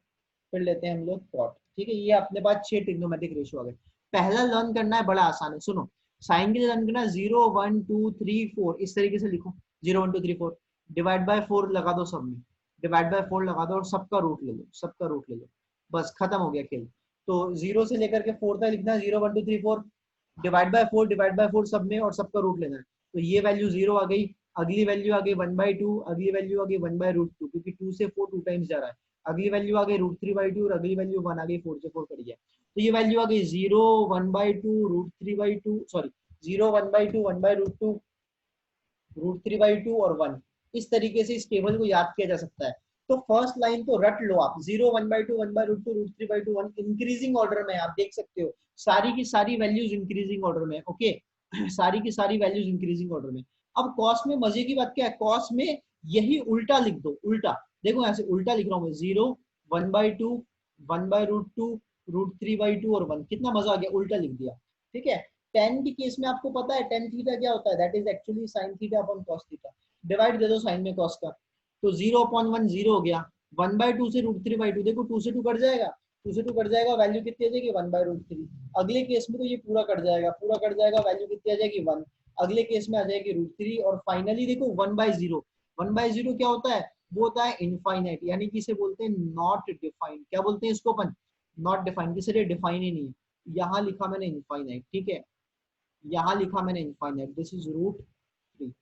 फिर लेते हैं हम लोग कॉट। ठीक है, ये अपने पास 6 ट्रिग्नोमेट्रिक रेशियो आ गए। पहला लर्न करना है, बड़ा आसान है, सुनो। साइन के लिए लर्न करना है 0 1 2 3 4, इस तरीके से लिखो, 0 1 2 3 4, डिवाइड बाय 4 लगा दो सब में, डिवाइड बाय 4 लगा दो और सबका रूट ले लो, सबका रूट ले लो, बस खत्म हो गया खेल। तो 0 से लेकर के 4 तक लिखना है, 0 1 2 3 4, डिवाइड बाय 4 सब में, और सबका रूट लेना है। तो ये वैल्यू 0 आ गई, अगली वैल्यू आ गई 1/2, अगली वैल्यू आ गई 1/√2, क्योंकि 2 से 4 2 टाइम्स जा रहा है, अगली वैल्यू आ गई √3/2, और अगली वैल्यू 1 आ गई, 4 से 4 कट गया। तो ये वैल्यू आ गई 0 1/2 √3/2, सॉरी 0 1/2 1/√2 √3/2 और 1। इस तरीके से इस टेबल को याद किया जा सकता है। तो फर्स्ट लाइन तो रट लो आप, 0 1/2 1/√2 √3/2 1, इंक्रीजिंग ऑर्डर में आप देख सकते हो, सारी की सारी वैल्यूज इंक्रीजिंग ऑर्डर में, ओके सारी की सारी वैल्यूज इंक्रीजिंग ऑर्डर में। अब कॉस में मजे की बात क्या है, कॉस में यही उल्टा लिख दो, उल्टा देखो ऐसे उल्टा लिख रहा हूँ मैं, 0 1/2 1/√2 √3/2 और 1, कितना मजा आ गया, उल्टा लिख दिया। ठीक है, टेन के केस में आपको पता है टेन थीटा क्या होता है, that is actually sine theta upon cos theta, divide दे दो साइन में कॉस का, तो 0/1 0 हो गया, 1/2 से √3/2, देखो 2 से 2 कट जाएगा, 2 से 2 कट जाएगा, वैल्यू कितनी आ जाएगी 1/√3। अगले केस में तो ये पूरा कट जाएगा, पूरा कट जाएगा, वैल्यू कितनी आ जाएगी 1, अगले केस में आ जाएगी √3, और फाइनली देखो 1/0, 1/0 क्या होता है, वो होता है इनफाइनाइट, यानी कि इसे बोलते हैं नॉट डिफाइंड, क्या बोलते हैं इसको अपन, नॉट डिफाइंड, किसी लिए डिफाइन ही नहीं है, यहाँ लिखा मैंने इनफाइनाइट। ठीक है, यहाँ लिखा मैंने इनफाइनाइट, दिस इज √3।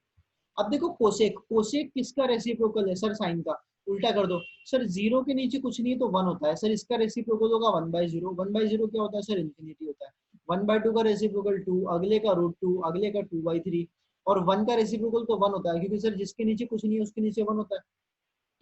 अब देखो कोसेक, कोसेक किसका रेसिप्रोकल है सर, साइन का, उल्टा कर दो सर, 0 के नीचे कुछ नहीं है तो 1 होता है सर, इसका रेसिप्रोकल होगा 1/0, 1/0 क्या होता है सर, इंफिनिटी होता है, 1/2 का रेसिप्रोकल 2, अगले का √2, अगले का 2/3, और 1 का रेसिप्रोकल तो 1 होता है, क्योंकि सर जिसके नीचे कुछ नहीं है उसके नीचे 1 होता है।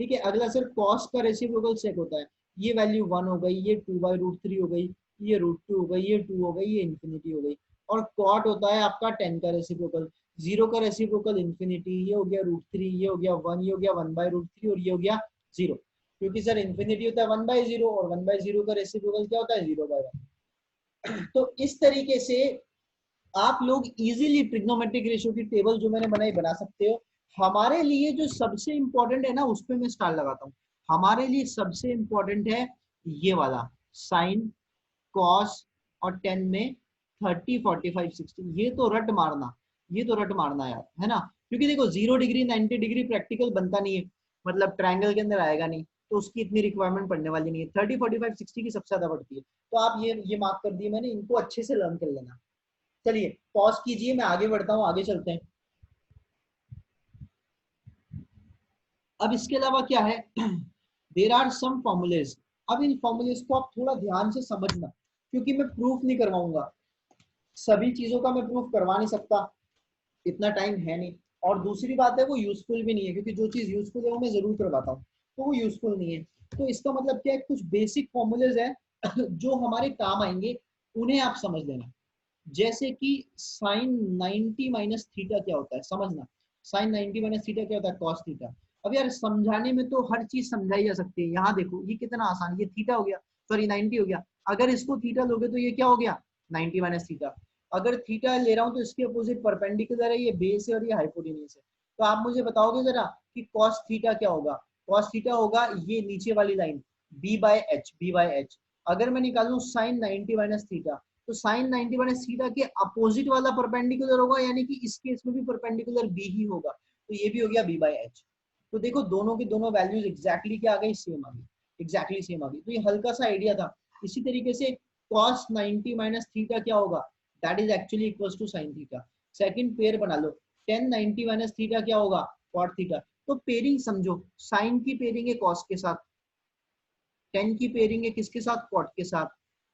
ठीक है, अगला सर कॉस का रेसिप्रोकल सेक होता है, ये वैल्यू 1 हो गई, ये 2/√3 हो गई, ये √2 हो गई, ये 2 हो गई, ये इंफिनिटी हो गई, और कॉट होता है आपका 10 का रेसिप्रोकल, जीरो का रेसिप्रोकल इन्फिनिटी, ये हो गया √3, ये हो गया 1, ये हो गया 1/√3 और ये हो गया 0, क्योंकि सर इन्फिनिटी होता है 1/0 और 1/0 का रेसिप्रोकल क्या होता है 0/1। तो इस तरीके से आप लोग इजीली ट्रिग्नोमेट्रिक रेशियो की टेबल जो मैंने बनाई बना सकते हो। हमारे लिए जो सबसे इंपॉर्टेंट है ना, उस पर मैं स्टार लगाता हूँ। हमारे लिए सबसे इंपॉर्टेंट है ये वाला साइन, कॉस और टेन में 30, 45, 60। ये तो रट मारना, ये तो रट मारना यार, है ना। क्योंकि देखो 0 डिग्री 90 डिग्री प्रैक्टिकल बनता नहीं है, मतलब ट्रायंगल के अंदर आएगा नहीं, तो उसकी इतनी रिक्वायरमेंट पड़ने वाली नहीं है। 30, 45, 60 की सबसे ज्यादा पड़ती है। तो आप ये मार्क कर दिए मैंने, इनको अच्छे से लर्न कर लेना। चलिए पॉज कीजिए, मैं आगे बढ़ता हूँ, आगे चलते हैं। अब इसके अलावा क्या है, देर आर सम फॉर्मूलेज। अब इन फॉर्मूलेज को आप थोड़ा ध्यान से समझना, क्योंकि मैं प्रूफ नहीं करवाऊंगा, सभी चीजों का मैं प्रूफ करवा नहीं सकता, इतना टाइम है नहीं। और दूसरी बात है वो यूजफुल भी नहीं है, क्योंकि जो चीज यूजफुल है वो मैं जरूर करवाता हूँ, तो वो यूजफुल नहीं है। तो इसका मतलब क्या है, कुछ बेसिक फॉर्मूलेज है जो हमारे काम आएंगे, उन्हें आप समझ लेना। जैसे कि साइन 90 माइनस थीटा क्या होता है, समझना। साइन 90 माइनस थीटा क्या होता है, कॉस थीटा। अब यार समझाने में तो हर चीज समझाई जा सकती है। यहाँ देखो ये कितना आसान, ये थीटा हो गया, सॉरी 90 हो गया। अगर इसको थीटा लोगे तो ये क्या हो गया 90 माइनस थीटा। अगर थीटा ले रहा हूँ तो इसके अपोजिट परपेंडिकुलर है, ये बेस है और ये हाइपोटेन्यूज है। तो आप मुझे बताओगे जरा कि कॉस थीटा क्या होगा। कॉस थीटा होगा ये नीचे वाली लाइन b/h, b/h। अगर मैं निकालूं साइन 90 माइनस थीटा, तो साइन 90 माइनस थीटा के अपोजिट वाला परपेंडिकुलर होगा, यानी कि इस केस में भी परपेंडिकुलर बी ही होगा, तो ये भी हो गया b/h। तो देखो दोनों की दोनों वैल्यूज एग्जैक्टली क्या आ गई, सेम आ गई, एग्जैक्टली सेम आ गई। तो ये हल्का सा आइडिया था। इसी तरीके से cos 90 माइनस थीटा क्या होगा, that is actually equals to sin theta. Second pair बना लो, tan 90 माइनस थीटा क्या होगा, cot थीटा। तो पेयरिंग समझो, sin की पेयरिंग है cos के साथ, tan की पेयरिंग है किसके साथ, cot के साथ,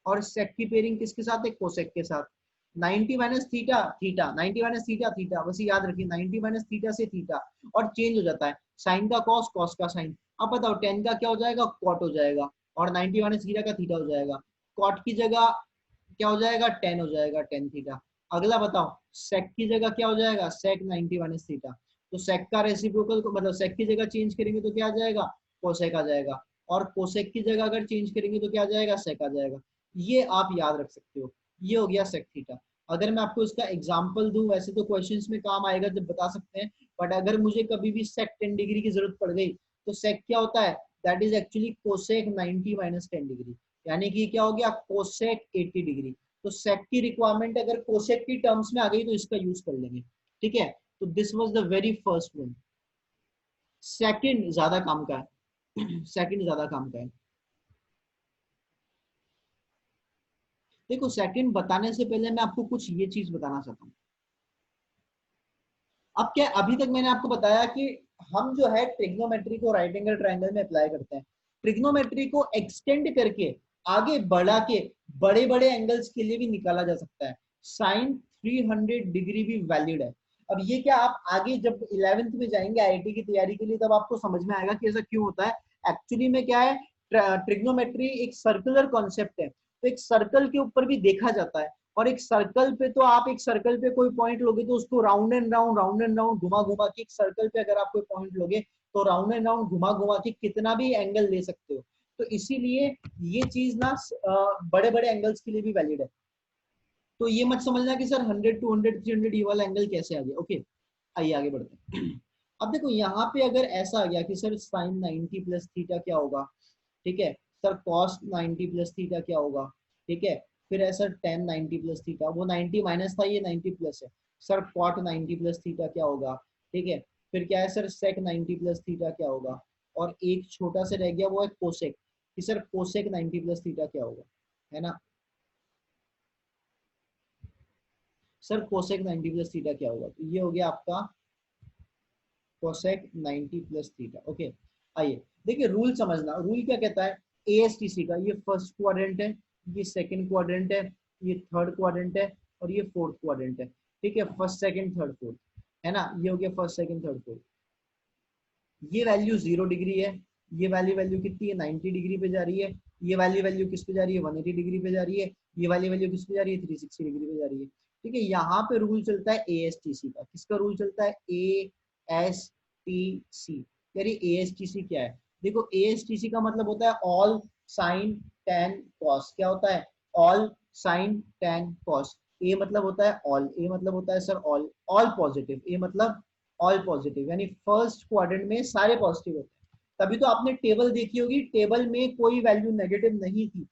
और sec की पेयरिंग किसके साथ है, cosec के साथ। 90 minus theta theta, 90 minus theta theta, बस याद रखिए 90 माइनस थीटा से थीटा, और चेंज हो जाता है, साइन का कॉस, कॉस का साइन। अब बताओ टेन का क्या हो जाएगा, कॉट हो जाएगा, और 90 माइनस थीटा का थीटा हो जाएगा। कॉट की जगह क्या हो जाएगा, टेन हो जाएगा, टेन थीटा। अगला बताओ सेक की जगह क्या हो जाएगा, सेक 90 माइनस थीटा। तो सेक का रेसिप्रोकल को मतलब सेक की जगह चेंज करेंगे तो क्या आ जाएगा, कोसेक आ जाएगा, और कोसेक की जगह अगर चेंज करेंगे तो क्या आ जाएगा, सेक आ जाएगा। ये आप याद रख सकते हो, ये हो गया सेक थीटा। अगर मैं आपको इसका एग्जांपल दूं, वैसे तो क्वेश्चंस में काम आएगा जब बता सकते हैं, बट अगर मुझे कभी भी सेक 10 डिग्री की जरूरत पड़ गई, तो सेक क्या होता है, that is actually cosec 90 minus 10 degree, यानी कि क्या हो गया, कोसेक 80 डिग्री। तो सेक की रिक्वायरमेंट अगर कोसेक की टर्म्स में आ गई तो इसका यूज कर लेंगे, ठीक है। तो this was the very first one. Second ज्यादा काम का है सेकंड ज्यादा काम का है। देखो सेकंड बताने से पहले मैं आपको कुछ ये चीज बताना चाहता हूँ। अब क्या, अभी तक मैंने आपको बताया कि हम जो है ट्रिग्नोमेट्री को राइट एंगल ट्रायंगल में अप्लाई करते हैं। ट्रिग्नोमेट्री को एक्सटेंड करके आगे बढ़ा के बड़े बड़े एंगल्स के लिए भी निकाला जा सकता है। साइन 300 डिग्री भी वैलिड है। अब ये क्या, आप आगे जब 11th में जाएंगे आईआईटी की तैयारी के लिए, तब आपको समझ में आएगा कि ऐसा क्यों होता है। एक्चुअली में क्या है, ट्रिग्नोमेट्री एक सर्कुलर कॉन्सेप्ट है, तो एक सर्कल के ऊपर भी देखा जाता है। और एक सर्कल पे, तो आप एक सर्कल पे कोई पॉइंट लोगे तो उसको round and round, round and round, घुमा घुमा के, एक सर्कल पे अगर आप कोई पॉइंट लोगे तो राउंड एंड राउंड घुमा घुमा के कितना भी एंगल ले सकते हो। तो इसीलिए ये चीज ना बड़े बड़े एंगल्स के लिए भी वैलिड है। तो ये मत समझना कि सर 100, 200, 300 ये वाला एंगल कैसे आ गया। ओके, आइए आगे बढ़ते हैं। अब देखो यहाँ पे अगर ऐसा आ गया कि सर साइन 90 प्लस थीटा क्या होगा, ठीक है। सर कॉस 90 प्लस थीटा क्या होगा, ठीक है। फिर है सर टेन 90 प्लस थीटा, वो 90 माइनस था, ये 90 प्लस है। सर कॉट 90 प्लस थीटा क्या होगा, ठीक है। फिर क्या है सर सेक 90 प्लस थीटा क्या होगा, और एक छोटा सा रह गया वो है कोसेक, कि सर कोसेक 90 प्लस थीटा क्या होगा, है ना। सर कोसेक 90 प्लस थीटा क्या होगा, तो ये हो गया आपका कोसेक 90 प्लस थीटा। ओके, आइए देखिए रूल समझना। रूल क्या कहता है, एएसटीसी का, ये फर्स्ट क्वाड्रेंट है, ये सेकंड क्वाड्रेंट है, ये थर्ड क्वाड्रेंट है, और ये फोर्थ क्वाड्रेंट है, ठीक है। फर्स्ट सेकंड थर्ड फोर्थ, है ना। ये हो गया फर्स्ट सेकंड थर्ड फोर्थ। ये वैल्यू 0 डिग्री है, ये वाली वैल्यू कितनी है, 90 डिग्री पे जा रही है। ये वाली वैल्यू किस पे जा रही है, 180 डिग्री पे जा रही है। ये वाली वैल्यू किस पे जा रही है, 360 डिग्री पे जा रही है। ठीक है, यहाँ पे रूल चलता है ASTC का। किसका रूल चलता है? ASTC। यार ये ASTC क्या है? देखो ASTC का मतलब होता है ऑल साइन टेन कॉस। क्या होता है? All sine tan cos. A मतलब होता है ऑल, ए मतलब होता है sir all, all positive. A मतलब ऑल पॉजिटिव, यानी फर्स्ट क्वाड्रेंट में सारे पॉजिटिव होते हैं। तभी तो आपने टेबल देखी होगी, टेबल में कोई वैल्यू नेगेटिव नहीं थी,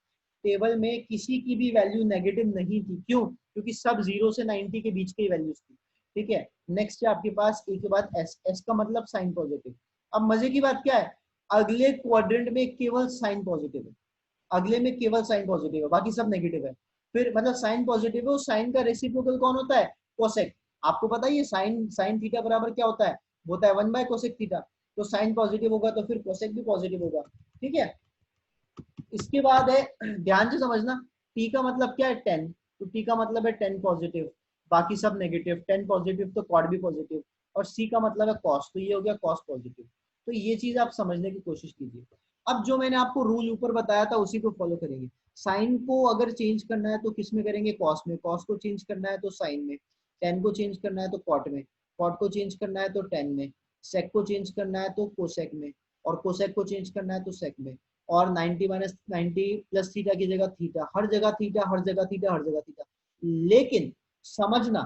टेबल में किसी की भी वैल्यू नेगेटिव नहीं थी। क्यों? क्योंकि सब 0 से 90 के बीच की वैल्यूज थी। ठीक है, नेक्स्ट है आपके पास ए के बाद एस। एस का मतलब साइन पॉजिटिव। अब मजे की बात क्या है, अगले क्वाड्रेंट में केवल साइन पॉजिटिव है, अगले में केवल साइन पॉजिटिव है, बाकी सब नेगेटिव है। फिर मतलब साइन पॉजिटिव है, साइन का रेसिप्रोकल कौन होता है? कोसेक। आपको पता है ये साइन साइन थीटा बराबर क्या होता है? होता है 1 बाय कोसेक थीटा। तो साइन पॉजिटिव होगा तो फिर कोसेक भी पॉजिटिव होगा। ठीक है, इसके बाद है, ध्यान से समझना, टी का मतलब क्या है? 10। तो टी का मतलब है 10 पॉजिटिव, बाकी सब नेगेटिव। 10 पॉजिटिव तो कॉड भी पॉजिटिव। और सी का मतलब है कॉस, तो ये हो गया कॉस पॉजिटिव। तो ये चीज आप समझने की कोशिश कीजिए। अब जो मैंने आपको रूल ऊपर बताया था उसी को फॉलो करेंगे। साइन को अगर चेंज करना है तो किस में करेंगे? कॉस में। कॉस को चेंज करना है तो साइन में। 10 को चेंज करना है तो कॉट में। कॉट को चेंज करना है तो 10 में। सेक को चेंज करना है तो कोसेक में। और कोसेक को चेंज करना है तो सेक में। और 90 माइनस 90 प्लस थीटा की जगह थीटा, हर जगह थीटा, हर जगह थीटा, हर जगह थीटा। लेकिन समझना,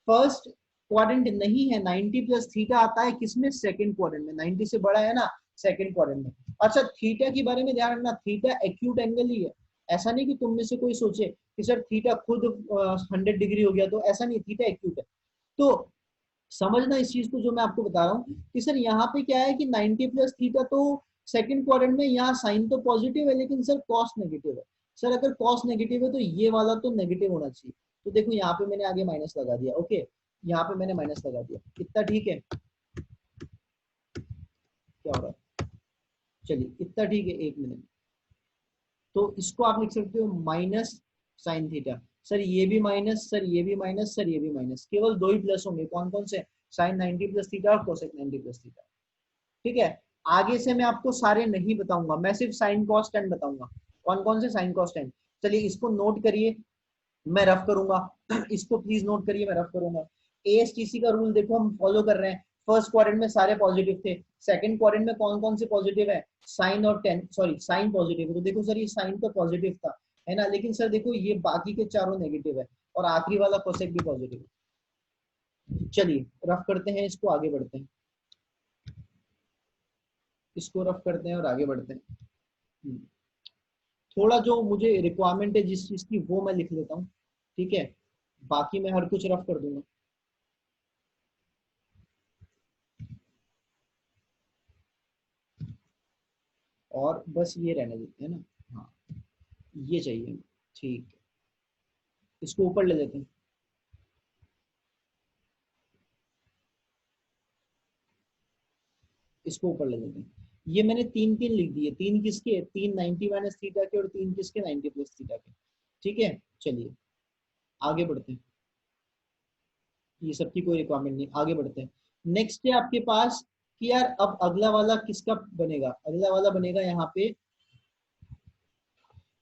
फर्स्ट क्वाड्रेंट नहीं है, 90 प्लस थीटा आता है किसमें? सेकंड क्वाड्रेंट में। 90 से बड़ा है ना सेकंड क्वाड्रेंट में। अच्छा, थीटा के बारे में ध्यान रखना, थीटा एक्यूट एंगल ही है। ऐसा नहीं कि तुम में से कोई सोचे कि सर थीटा खुद 100 डिग्री हो गया, तो ऐसा नहीं, थीटा एक्यूट है। तो समझना इस चीज को जो मैं आपको बता रहा हूँ कि सर यहाँ पे क्या है कि 90 प्लस थीटा तो सेकंड क्वाड्रेंट में, यहाँ साइन तो पॉजिटिव है लेकिन सर कॉस नेगेटिव है। सर अगर कॉस नेगेटिव है तो ये वाला तो नेगेटिव होना चाहिए। तो देखो यहाँ पे मैंने आगे माइनस लगा दिया। ओके, यहाँ पे मैंने माइनस लगा दिया, इतना ठीक है? क्या हो रहा है? चलिए इतना ठीक है, 1 मिनट। तो इसको आप लिख सकते हो माइनस साइन थीटा। सर ये भी माइनस, सर ये भी माइनस, सर ये भी माइनस, केवल दो ही प्लस होंगे। कौन कौन से? साइन 90 प्लस थीटा और कोसेक 90 प्लस थीटा। ठीक है, आगे से मैं आपको सारे नहीं बताऊंगा, मैं सिर्फ साइन कॉस टेन बताऊंगा। कौन कौन से? Sign cos ten. चलिए इसको नोट करिए, मैं रफ करूंगा। इसको प्लीज नोट करिए, मैं रफ करूंगा। एएसटीसी का रूल देखो हम फॉलो कर रहे हैं। फर्स्ट क्वाड्रेंट में सारे पॉजिटिव थे, सेकंड क्वाड्रेंट में कौन कौन से पॉजिटिव है? साइन और टेन, सॉरी साइन पॉजिटिव है। तो देखो सर ये साइन तो पॉजिटिव था, है ना, लेकिन सर देखो ये बाकी के चारों नेगेटिव है, और आखिरी वाला कोसेक भी पॉजिटिव है। चलिए रफ करते हैं, इसको आगे बढ़ते हैं, इसको रफ करते हैं और आगे बढ़ते हैं। थोड़ा जो मुझे रिक्वायरमेंट है जिस चीज की वो मैं लिख लेता हूँ। ठीक है, बाकी मैं हर कुछ रफ कर दूंगा। और बस ये रहने देते हैं ना। हाँ, ये चाहिए। ठीक है, इसको ऊपर ले लेते हैं। इसको ऊपर ले लेते हैं। ये मैंने तीन तीन लिख दिए। तीन किसके? तीन 90 माइनस थीटा के, और तीन किसके? 90 प्लस थीटा के। ठीक है, चलिए आगे बढ़ते हैं। ये सबकी कोई रिक्वायरमेंट नहीं, आगे बढ़ते हैं। नेक्स्ट है आपके पास कि यार अब अगला वाला किसका बनेगा? अगला वाला बनेगा यहाँ पे,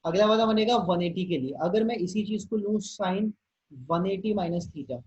अगला वाला बनेगा 180 के लिए। अगर मैं इसी चीज को लूं साइन 180 माइनस थीटा।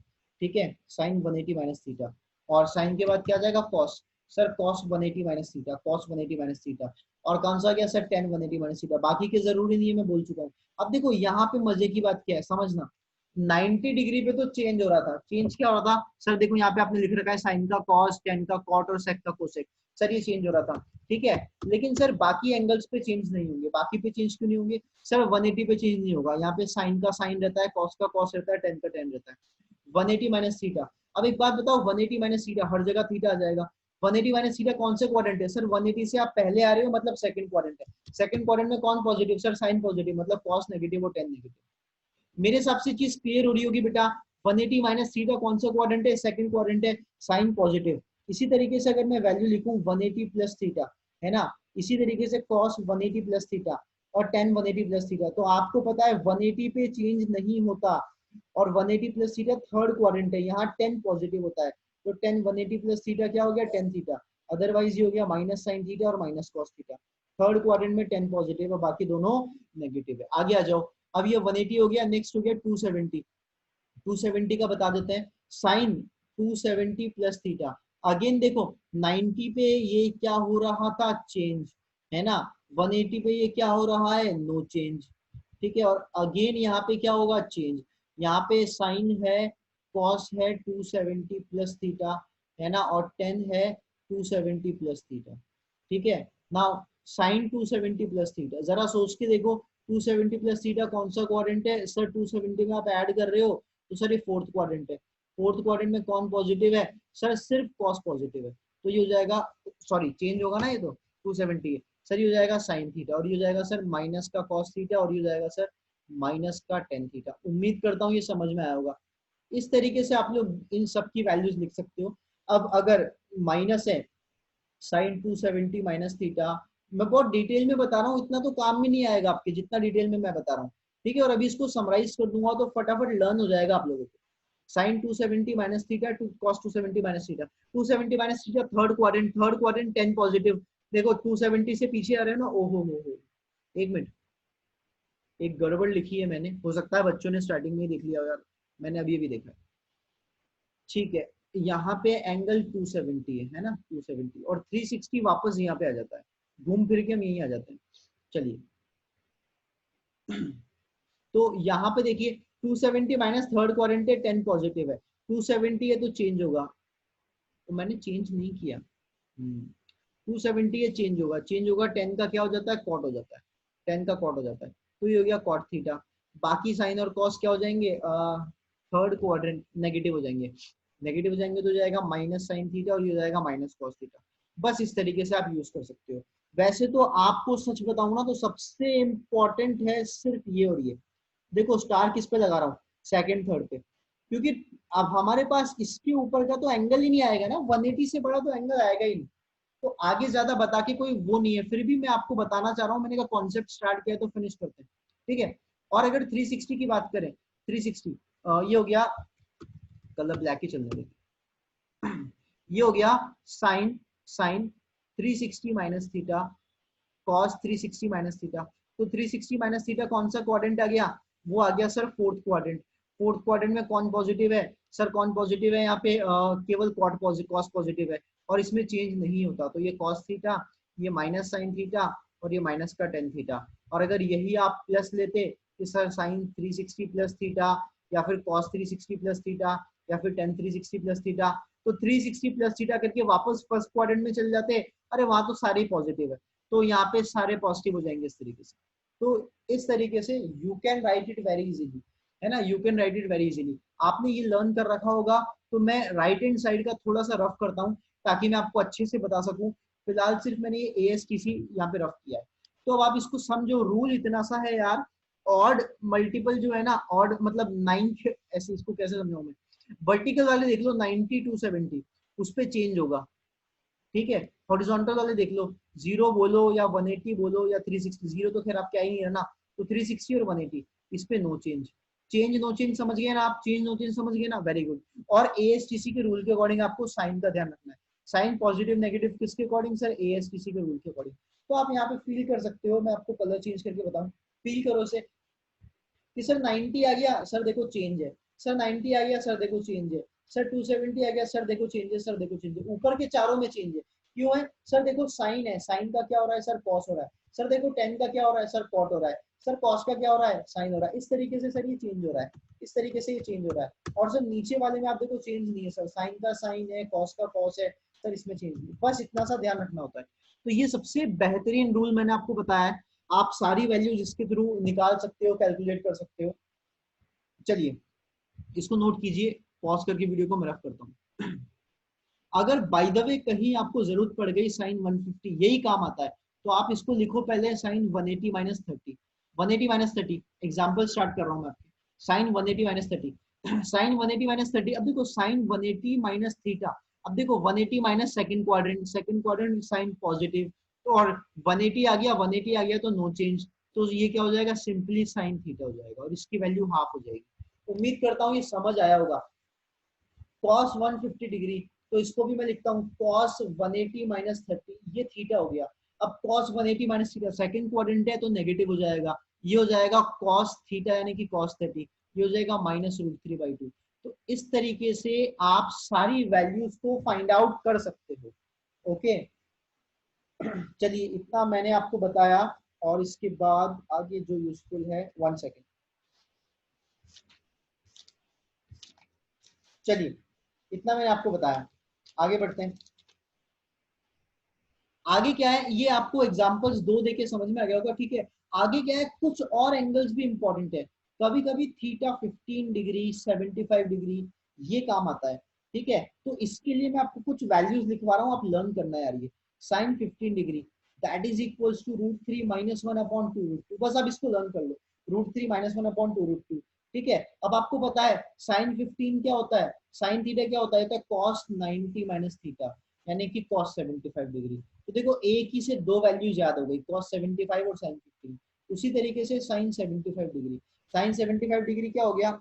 ठीक है, साइन 180 माइनस थीटा, और साइन के बाद क्या आ जाएगा? Cos. Sir cos 180 minus theta, cos 180 minus theta, और कौन सा गया सर? Ten 180 minus theta. बाकी के जरूरी नहीं है, मैं बोल चुका हूँ। अब देखो यहाँ पे मजे की बात क्या है, समझना। 90 डिग्री पे तो चेंज हो रहा था। चेंज क्या हो रहा था? सर देखो यहाँ पे आपने लिख रखा है साइन का कॉस, टेन का कॉट और सेक का कोसेक। सर ये चेंज हो रहा था, ठीक है, लेकिन सर बाकी एंगल्स पे चेंज नहीं होंगे। बाकी पे चेंज क्यों नहीं होंगे? सर 180 पे चेंज नहीं होगा। यहाँ पे साइन का साइन रहता है, कॉस का कॉस रहता है, टेन का टेन रहता है। 180 माइनस थीटा। अब एक बात बताओ, 180 माइनस थीटा, हर जगह थीटा आ जाएगा। 180 माइनस थीटा कौन से क्वाड्रेंट है? सर 180 से आप पहले आ रहे हो, मतलब सेकंड क्वाड्रेंट है। सेकंड क्वाड्रेंट में कौन पॉजिटिव? सर साइन पॉजिटिव, मतलब कॉस नेगेटिव और टेन नेगेटिव। मेरे हिसाब से चीज क्लियर हो रही होगी बेटा। 180 माइनस थीटा कौन सा क्वाड्रेंट है? सेकंड क्वाड्रेंट है, साइन पॉजिटिव। इसी तरीके से अगर मैं वैल्यू लिखूं 180 प्लस थीटा, है ना, इसी तरीके से कॉस 180 प्लस थीटा और टेन 180 प्लस थीटा, तो आपको पता है 180 पे चेंज नहीं होता। और 180 प्लस थीटा थर्ड क्वाड्रेंट है, यहाँ 10 पॉजिटिव होता है। तो 10 180 प्लस थीटा क्या हो गया? 10 थीटा। अदरवाइज ये हो गया माइनस साइन थीटा और minus cos theta. Third quadrant में 10 पॉजिटिव और बाकी दोनों नेगेटिव है। आगे आ जाओ। अब ये 180 हो गया, नेक्स्ट हो गया 270। 270 का बता देते हैं, साइन 270 प्लस थीटा। अगेन देखो 90 पे ये क्या हो रहा था, चेंज, है ना। 180 पे ये क्या हो रहा है, नो चेंज, ठीक है। और अगेन यहाँ पे क्या होगा, चेंज। यहाँ पे साइन है, कॉस है 270 प्लस थीटा, है ना, और टेन है 270 प्लस थीटा, ठीक है। नाउ साइन 270 प्लस थीटा, जरा सोच के देखो 270 प्लस थीटा कौन सा क्वाड्रेंट है सर, 270 में आप ऐड कर रहे हो तो सर ये फोर्थ क्वाड्रेंट है। फोर्थ क्वाड्रेंट में कौन पॉजिटिव है सर, सिर्फ कॉस पॉजिटिव है, तो ये हो जाएगा, सॉरी चेंज होगा ना, ये तो 270 है सर, ये हो जाएगा साइन थीटा, और ये हो जाएगा सर माइनस का कॉस थीटा, और ये हो जाएगा सर माइनस का टेन थीटा। उम्मीद करता हूँ ये समझ में आया होगा। इस तरीके से आप लोग इन सब की वैल्यूज लिख सकते हो। अब अगर माइनस है साइन 270 माइनस थीटा, मैं बहुत डिटेल में बता रहा हूँ, इतना तो काम में नहीं आएगा आपके जितना डिटेल में मैं बता रहा हूँ, ठीक है। और अभी इसको समराइज कर दूंगा तो फटाफट लर्न हो जाएगा आप लोगों को। Sine 270 minus theta to cos 270 minus theta, 270 minus theta third quadrant 10 positive. देखो 270 से पीछे आ रहे हैं ना, ओहो हो, एक मिनट, एक गड़बड़ लिखी है मैंने, हो सकता है बच्चों ने स्टार्टिंग में ही देख लिया हो यार, मैंने अभी अभी देखा, ठीक है। यहाँ पे एंगल 270 है ना, 270, और 360 वापस यहाँ पे आ जाता है, घूम फिर के हम यहीं आ जाते हैं। चलिए तो यहाँ पे देखिए 270 माइनस थर्ड क्वाड्रेंट है 10 पॉजिटिव है, 270 है तो चेंज होगा, तो मैंने चेंज नहीं किया, 270 है चेंज होगा, चेंज होगा 10 का क्या हो जाता है, कॉट हो जाता है, 10 का कॉट हो जाता है, तो ये हो गया कॉट थीटा। बाकी साइन और कॉस क्या हो जाएंगे, थर्ड क्वाड्रेंट नेगेटिव हो जाएंगे, नेगेटिव हो जाएंगे तो हो जाएगा माइनस साइन थीटा, और ये हो जाएगा माइनस कॉस थीटा। बस इस तरीके से आप यूज कर सकते हो। वैसे तो आपको सच बताऊं ना तो सबसे इम्पोर्टेंट है सिर्फ ये और ये। देखो स्टार किस पे लगा रहा हूँ, सेकंड थर्ड पे, क्योंकि अब हमारे पास इसके ऊपर का तो एंगल ही नहीं आएगा ना, 180 से बड़ा तो एंगल आएगा ही नहीं, तो आगे ज्यादा बता के कोई वो नहीं है, फिर भी मैं आपको बताना चाह रहा हूँ, मैंने कहा कॉन्सेप्ट स्टार्ट किया तो फिनिश करते हैं, ठीक है। और अगर 360 की बात करें, 360 ये हो गया, कलर ब्लैक ही चलने देते, ये हो गया sine, sine 360 minus theta, cos 360 minus theta, तो 360 माइनस थीटा कौन सा क्वाड्रेंट आ गया, वो आ गया sir fourth quadrant. Fourth quadrant में कौन पॉजिटिव है सर, कौन पॉजिटिव है यहाँ पे, केवल कॉस पॉजिटिव है, और इसमें चेंज नहीं होता, तो ये कॉस थीटा, ये माइनस साइन थीटा, और ये माइनस का टेन थीटा। और अगर यही आप प्लस लेते कि सर साइन 360 प्लस थीटा, या फिर कॉस 360 प्लस थीटा, या फिर टेन 360 प्लस थीटा, तो 360 प्लस थीटा करके वापस फर्स्ट क्वाड्रेंट में चले जाते, अरे वहां तो सारे पॉजिटिव है, तो यहाँ पे सारे पॉजिटिव हो जाएंगे इस तरीके से। तो इस तरीके से you can write it very easily, है ना, you can write it very easily. आपने ये लर्न कर रखा होगा, तो मैं राइट हैंड साइड का थोड़ा सा रफ करता हूँ ताकि मैं आपको अच्छे से बता सकूं। फिलहाल सिर्फ मैंने ये ASTC यहाँ पे रफ किया है, तो अब आप इसको समझो, रूल इतना सा है यार, ऑड मल्टीपल जो है ना, ऑड मतलब 9, ऐसे इसको कैसे समझाऊं मैं, वर्टिकल वाले देख लो 90 270, उस पर चेंज होगा, ठीक है। हॉरिजॉन्टल वाले देख लो, 0 बोलो या 180 बोलो या 360, 0 तो खैर आप क्या ही नहीं है ना, तो 360 और 180, इस पे no change, change no change समझ गए ना आप, चेंज नो चेंज समझ गए ना, वेरी गुड। और ASTC के रूल के अकॉर्डिंग आपको साइन का ध्यान रखना है, साइन पॉजिटिव नेगेटिव किसके अकॉर्डिंग सर, ASTC के रूल के अकॉर्डिंग। तो आप यहाँ पे फील कर सकते हो, मैं आपको कलर चेंज करके बताऊं, फील करो इसे कि सर 90 आ गया सर देखो चेंज है, सर 90 आ गया सर देखो चेंज है, सर 270 आ गया सर देखो चेंज है, सर देखो चेंज है, ऊपर के चारों में चेंज है, क्यों है सर, देखो साइन है, साइन का क्या हो रहा है सर, कॉस हो रहा है, सर देखो टेन का क्या हो रहा है सर, कॉट हो रहा है, सर कॉस का क्या हो रहा है, साइन हो रहा है, इस तरीके से सर ये चेंज हो रहा है, इस तरीके से ये चेंज हो रहा है। और सर नीचे वाले में आप देखो चेंज नहीं है सर, साइन का साइन है, कॉस का कॉस है, सर इसमें चेंज नहीं, बस इतना सा ध्यान रखना होता है। तो ये सबसे बेहतरीन रूल मैंने आपको बताया है, आप सारी वैल्यूज इसके थ्रू निकाल सकते हो, कैलकुलेट कर सकते हो। चलिए इसको नोट कीजिए, पॉज करके वीडियो को मैं रफ करता हूँ। अगर बाय द वे कहीं आपको जरूरत पड़ गई साइन 150, यही काम आता है, तो आप इसको लिखो पहले sine 180 minus 30, 180 minus 30, example start कर रहा हूँ मैं आपके, साइन 180 माइनस 30, साइन 180 माइनस 30, अब देखो साइन 180 माइनस थीटा, अब देखो 180 minus second quadrant sine positive, तो और 180 आ गया, 180 आ गया तो नो चेंज, तो ये क्या हो जाएगा, सिंपली साइन थीटा हो जाएगा, और इसकी वैल्यू हाफ हो जाएगी। उम्मीद करता हूँ ये समझ आया होगा। cos 150 डिग्री, तो इसको भी मैं लिखता हूँ cos 180 माइनस 30, ये थीटा हो गया। अब cos 180 minus theta second quadrant है तो नेगेटिव हो जाएगा, ये हो जाएगा cos थीटा यानी कि cos 30, ये हो जाएगा -√3/2। तो इस तरीके से आप सारी वैल्यूज को फाइंड आउट कर सकते हो। ओके, चलिए इतना मैंने आपको बताया, और इसके बाद आगे जो यूजफुल है, 1 सेकेंड, चलिए इतना मैंने आपको बताया, आगे बढ़ते हैं। आगे क्या है, ये आपको एग्जांपल्स दो देके समझ में आ गया होगा, ठीक है। आगे क्या है, कुछ और एंगल्स भी इंपॉर्टेंट है। कभी कभी थीटा 15 डिग्री 75 डिग्री ये काम आता है, ठीक है। तो इसके लिए मैं आपको कुछ वैल्यूज लिखवा रहा हूँ, आप लर्न करना है यार। ये sine 15 degree that is equals to √3 -1/2√2, बस आप इसको लर्न कर लो, √3 -1/2√2, ठीक है। अब आपको पता है साइन 15 क्या होता है, साइन थीटा क्या होता है, cos 90 माइनस थीटा, यानी कि cos 75 डिग्री। तो देखो एक ही से दो वैल्यूज याद हो गई, cos 75 और sin 15। उसी तरीके से sin 75 डिग्री, sin 75 डिग्री क्या हो गया,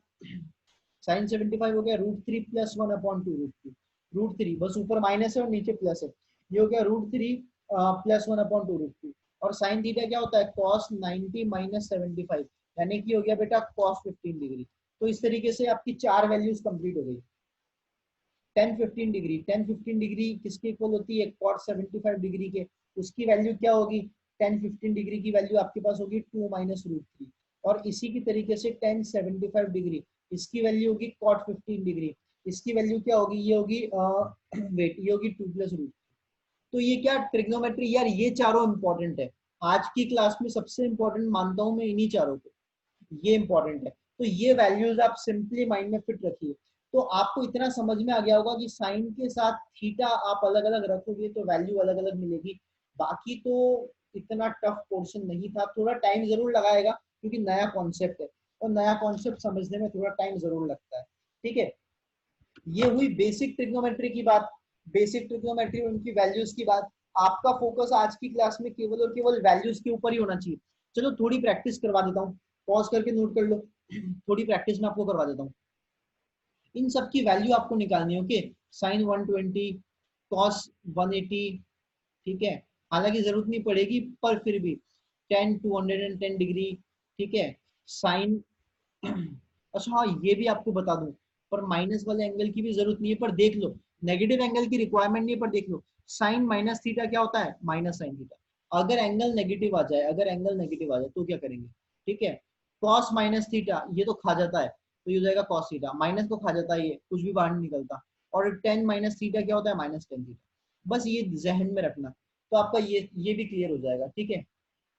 sin 75 हो गया √3 + 1/2√2, √3 बस ऊपर माइनस है और नीचे प्लस है, ये हो गया √3 + 1/2√2। और sin थीटा क्या होता है, cos 90 - 75, यानी कि हो गया बेटा cos 15 डिग्री। तो इस तरीके से आपकी चार वैल्यूज कंप्लीट हो गई। 10-15 डिग्री, 10-15 डिग्री किसके इक्वल होती है, cos 75 डिग्री के, उसकी वैल्यू क्या होगी, 10-15 डिग्री की वैल्यू आपके पास होगी 2 - √3। और इसी की तरीके से 10-75 डिग्री, इसकी वैल्यू होगी cot 15 डिग्री, इसकी वैल्यू क्या होगी, ये होगी वेट, ये होगी 2 + √3। तो ये क्या ट्रिग्नोमेट्री यार, ये चारों इंपॉर्टेंट है। आज की क्लास में सबसे इंपॉर्टेंट मानता हूं मैं इन्हीं चारों को, ये इंपॉर्टेंट है। तो ये वैल्यूज आप सिंपली माइंड में फिट रखिए। तो आपको इतना समझ में आ गया होगा कि साइन के साथ थीटा आप अलग अलग रखोगे तो वैल्यू अलग अलग मिलेगी। बाकी तो इतना टफ पोर्शन नहीं था, थोड़ा टाइम जरूर लगाएगा क्योंकि नया कॉन्सेप्ट है, और नया कॉन्सेप्ट समझने में थोड़ा टाइम जरूर लगता है, ठीक है। ये हुई बेसिक ट्रिग्नोमेट्री की बात, बेसिक ट्रिग्नोमेट्री और उनकी वैल्यूज की बात। आपका फोकस आज की क्लास में केवल और केवल वैल्यूज के ऊपर ही होना चाहिए। चलो थोड़ी प्रैक्टिस करवा देता हूँ, पॉज करके नोट कर लो, थोड़ी प्रैक्टिस में आपको करवा देता हूँ। इन सब की वैल्यू आपको निकालनी है, ओके। साइन 120, कॉस 180, ठीक है। हालांकि जरूरत नहीं पड़ेगी पर फिर भी 10-210 डिग्री, ठीक है। साइन अच्छा हाँ, ये भी आपको बता दूं, पर माइनस वाले एंगल की भी जरूरत नहीं है, पर देख लो, नेगेटिव एंगल की रिक्वायरमेंट नहीं है, पर देख लो साइन माइनस थीटा क्या होता है, माइनस साइन थीटा। अगर एंगल नेगेटिव आ जाए, अगर एंगल नेगेटिव आ जाए तो क्या करेंगे, ठीक है। कॉस माइनस थीटा ये तो खा जाता है, तो ये हो जाएगा कॉस थीटा, माइनस को खा जाता है, ये कुछ भी बाहर नहीं निकलता। और टेन माइनस थीटा क्या होता है, -10 थीटा। बस ये जहन में रखना, तो आपका ये भी क्लियर हो जाएगा, ठीक है।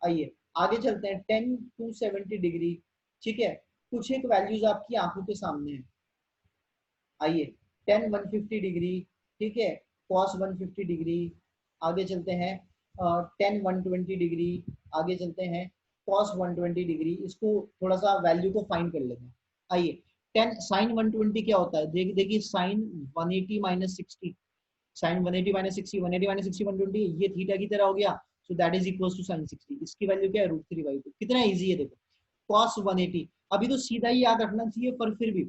आइए आगे चलते हैं, 10-270 डिग्री, ठीक है। कुछ एक वैल्यूज आपकी आंखों के सामने है। आइए 10-150 डिग्री, ठीक है, cos 150 डिग्री। आगे चलते हैं 10-120 डिग्री, आगे चलते हैं cos 120 डिग्री। इसको थोड़ा सा वैल्यू को फाइंड कर लेते हैं। आइए 10 साइन 120 क्या होता है, देखिए साइन 180 - 60, साइन 180 - 60, 180 - 60 120, ये थीटा की तरह हो गया। So that is equal to sine 60, इसकी वैल्यू क्या है, √3/2। कितना इजी है देखो, cos 180 अभी तो सीधा ही याद रखना चाहिए, पर फिर भी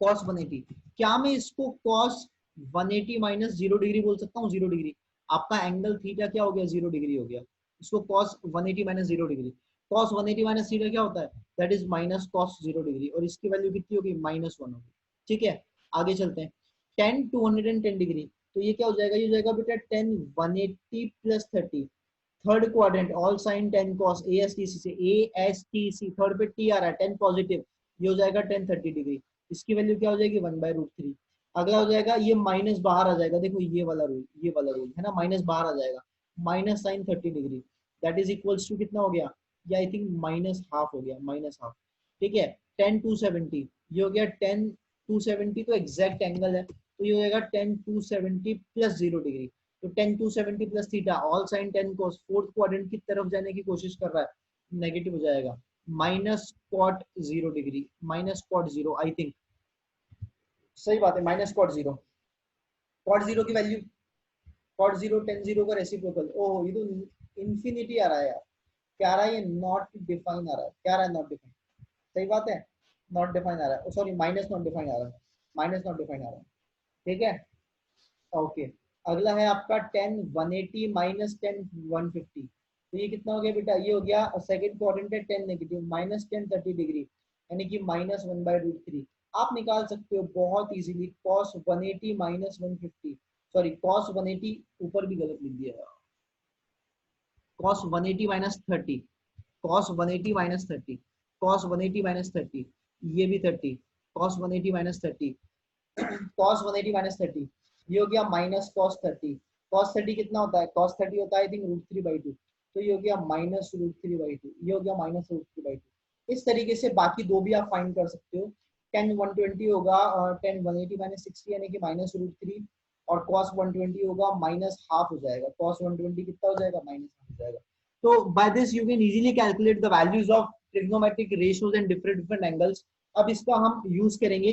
cos 180, क्या मैं इसको cos 180 - 0 डिग्री बोल सकता हूँ, 0 डिग्री। आपका एंगल थीटा क्या हो गया, 0 डिग्री हो गया। इसको cos 180 - 0 डिग्री, cos 180 - थीटा क्या होता है, that is minus cos 0 degree, और इसकी वैल्यू कितनी होगी, -1 होगी, ठीक है। आगे चलते हैं 10-210 डिग्री, तो ये क्या हो जाएगा, ये हो जाएगा बेटा 10-180 + 30, third quadrant, all sine 10 cos, ASTC से ASTC, थर्ड पे टी आ रहा है, 10 पॉजिटिव, ये हो जाएगा 10-30 डिग्री। इसकी वैल्यू क्या हो जाएगी, 1/√3। अगला हो जाएगा, ये माइनस बाहर आ जाएगा, देखो ये वाला रूल, ये वाला रूल है ना, माइनस बाहर आ जाएगा, -sin 30 डिग्री, दैट इज इक्वल्स टू कितना हो गया, ये आई थिंक -½ हो गया, -½ ठीक है। 10-270, ये हो गया 10-270, तो एग्जैक्ट एंगल है, तो ये हो जाएगा 10-270 + 0 डिग्री। तो 10-270 + थीटा, all sine 10 cos, fourth quadrant की तरफ जाने की कोशिश कर रहा है, नेगेटिव हो जाएगा, -cot 0 degree, -cot 0 I think, सही बात है, -cot 0। cot 0 की वैल्यू, cot 0 tan 0 का रेसिप्रोकल, ओह ये तो इंफिनिटी आ रहा है यार, क्या आ रहा है, ये नॉट डिफाइन आ रहा है, क्या आ रहा है, नॉट डिफाइन, सही बात है, नॉट डिफाइन आ रहा है, सॉरी माइनस नॉट डिफाइन आ रहा है, माइनस नॉट डिफाइन आ रहा है, ठीक है। ओके, अगला है आपका 10-180 - 10-150, तो ये कितना हो गया बेटा, ये हो गया सेकंड क्वाड्रेंट है 10 नेगेटिव, -10 30 डिग्री, यानी कि -1/√3 आप निकाल सकते हो बहुत easily cos 180 minus 150, sorry cos 180 ऊपर भी गलत लिख दिया, cos 180 minus 30, cos 180 minus 30, cos 180 minus 30, ये भी 30, cos 180 माइनस 30, cos 180 माइनस 30, ये हो गया माइनस cos 30, cos 30 कितना होता है, cos 30 होता है आई थिंक √3/2, तो ये हो गया -√3/2, ये हो गया -√3/2। इस तरीके से बाकी दो भी आप फाइंड कर सकते हो। tan 120 होगा tan 180 माइनस 60 यानी कि -√3, और cos 120 होगा माइनस हाफ हो जाएगा, cos 120 कितना हो जाएगा, माइनस हाफ हो जाएगा। तो by this you can easily calculate the values of trigonometric ratios and different different angles. अब इसका हम यूज करेंगे।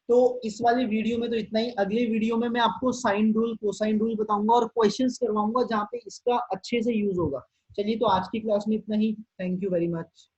तो इस वाले वीडियो में तो इतना ही। अगले वीडियो में मैं आपको साइन रूल कोसाइन रूल बताऊंगा और क्वेश्चंस करवाऊंगा जहाँ पे इसका अच्छे से यूज होगा। चलिए, तो आज की क्लास में इतना ही। Thank you very much.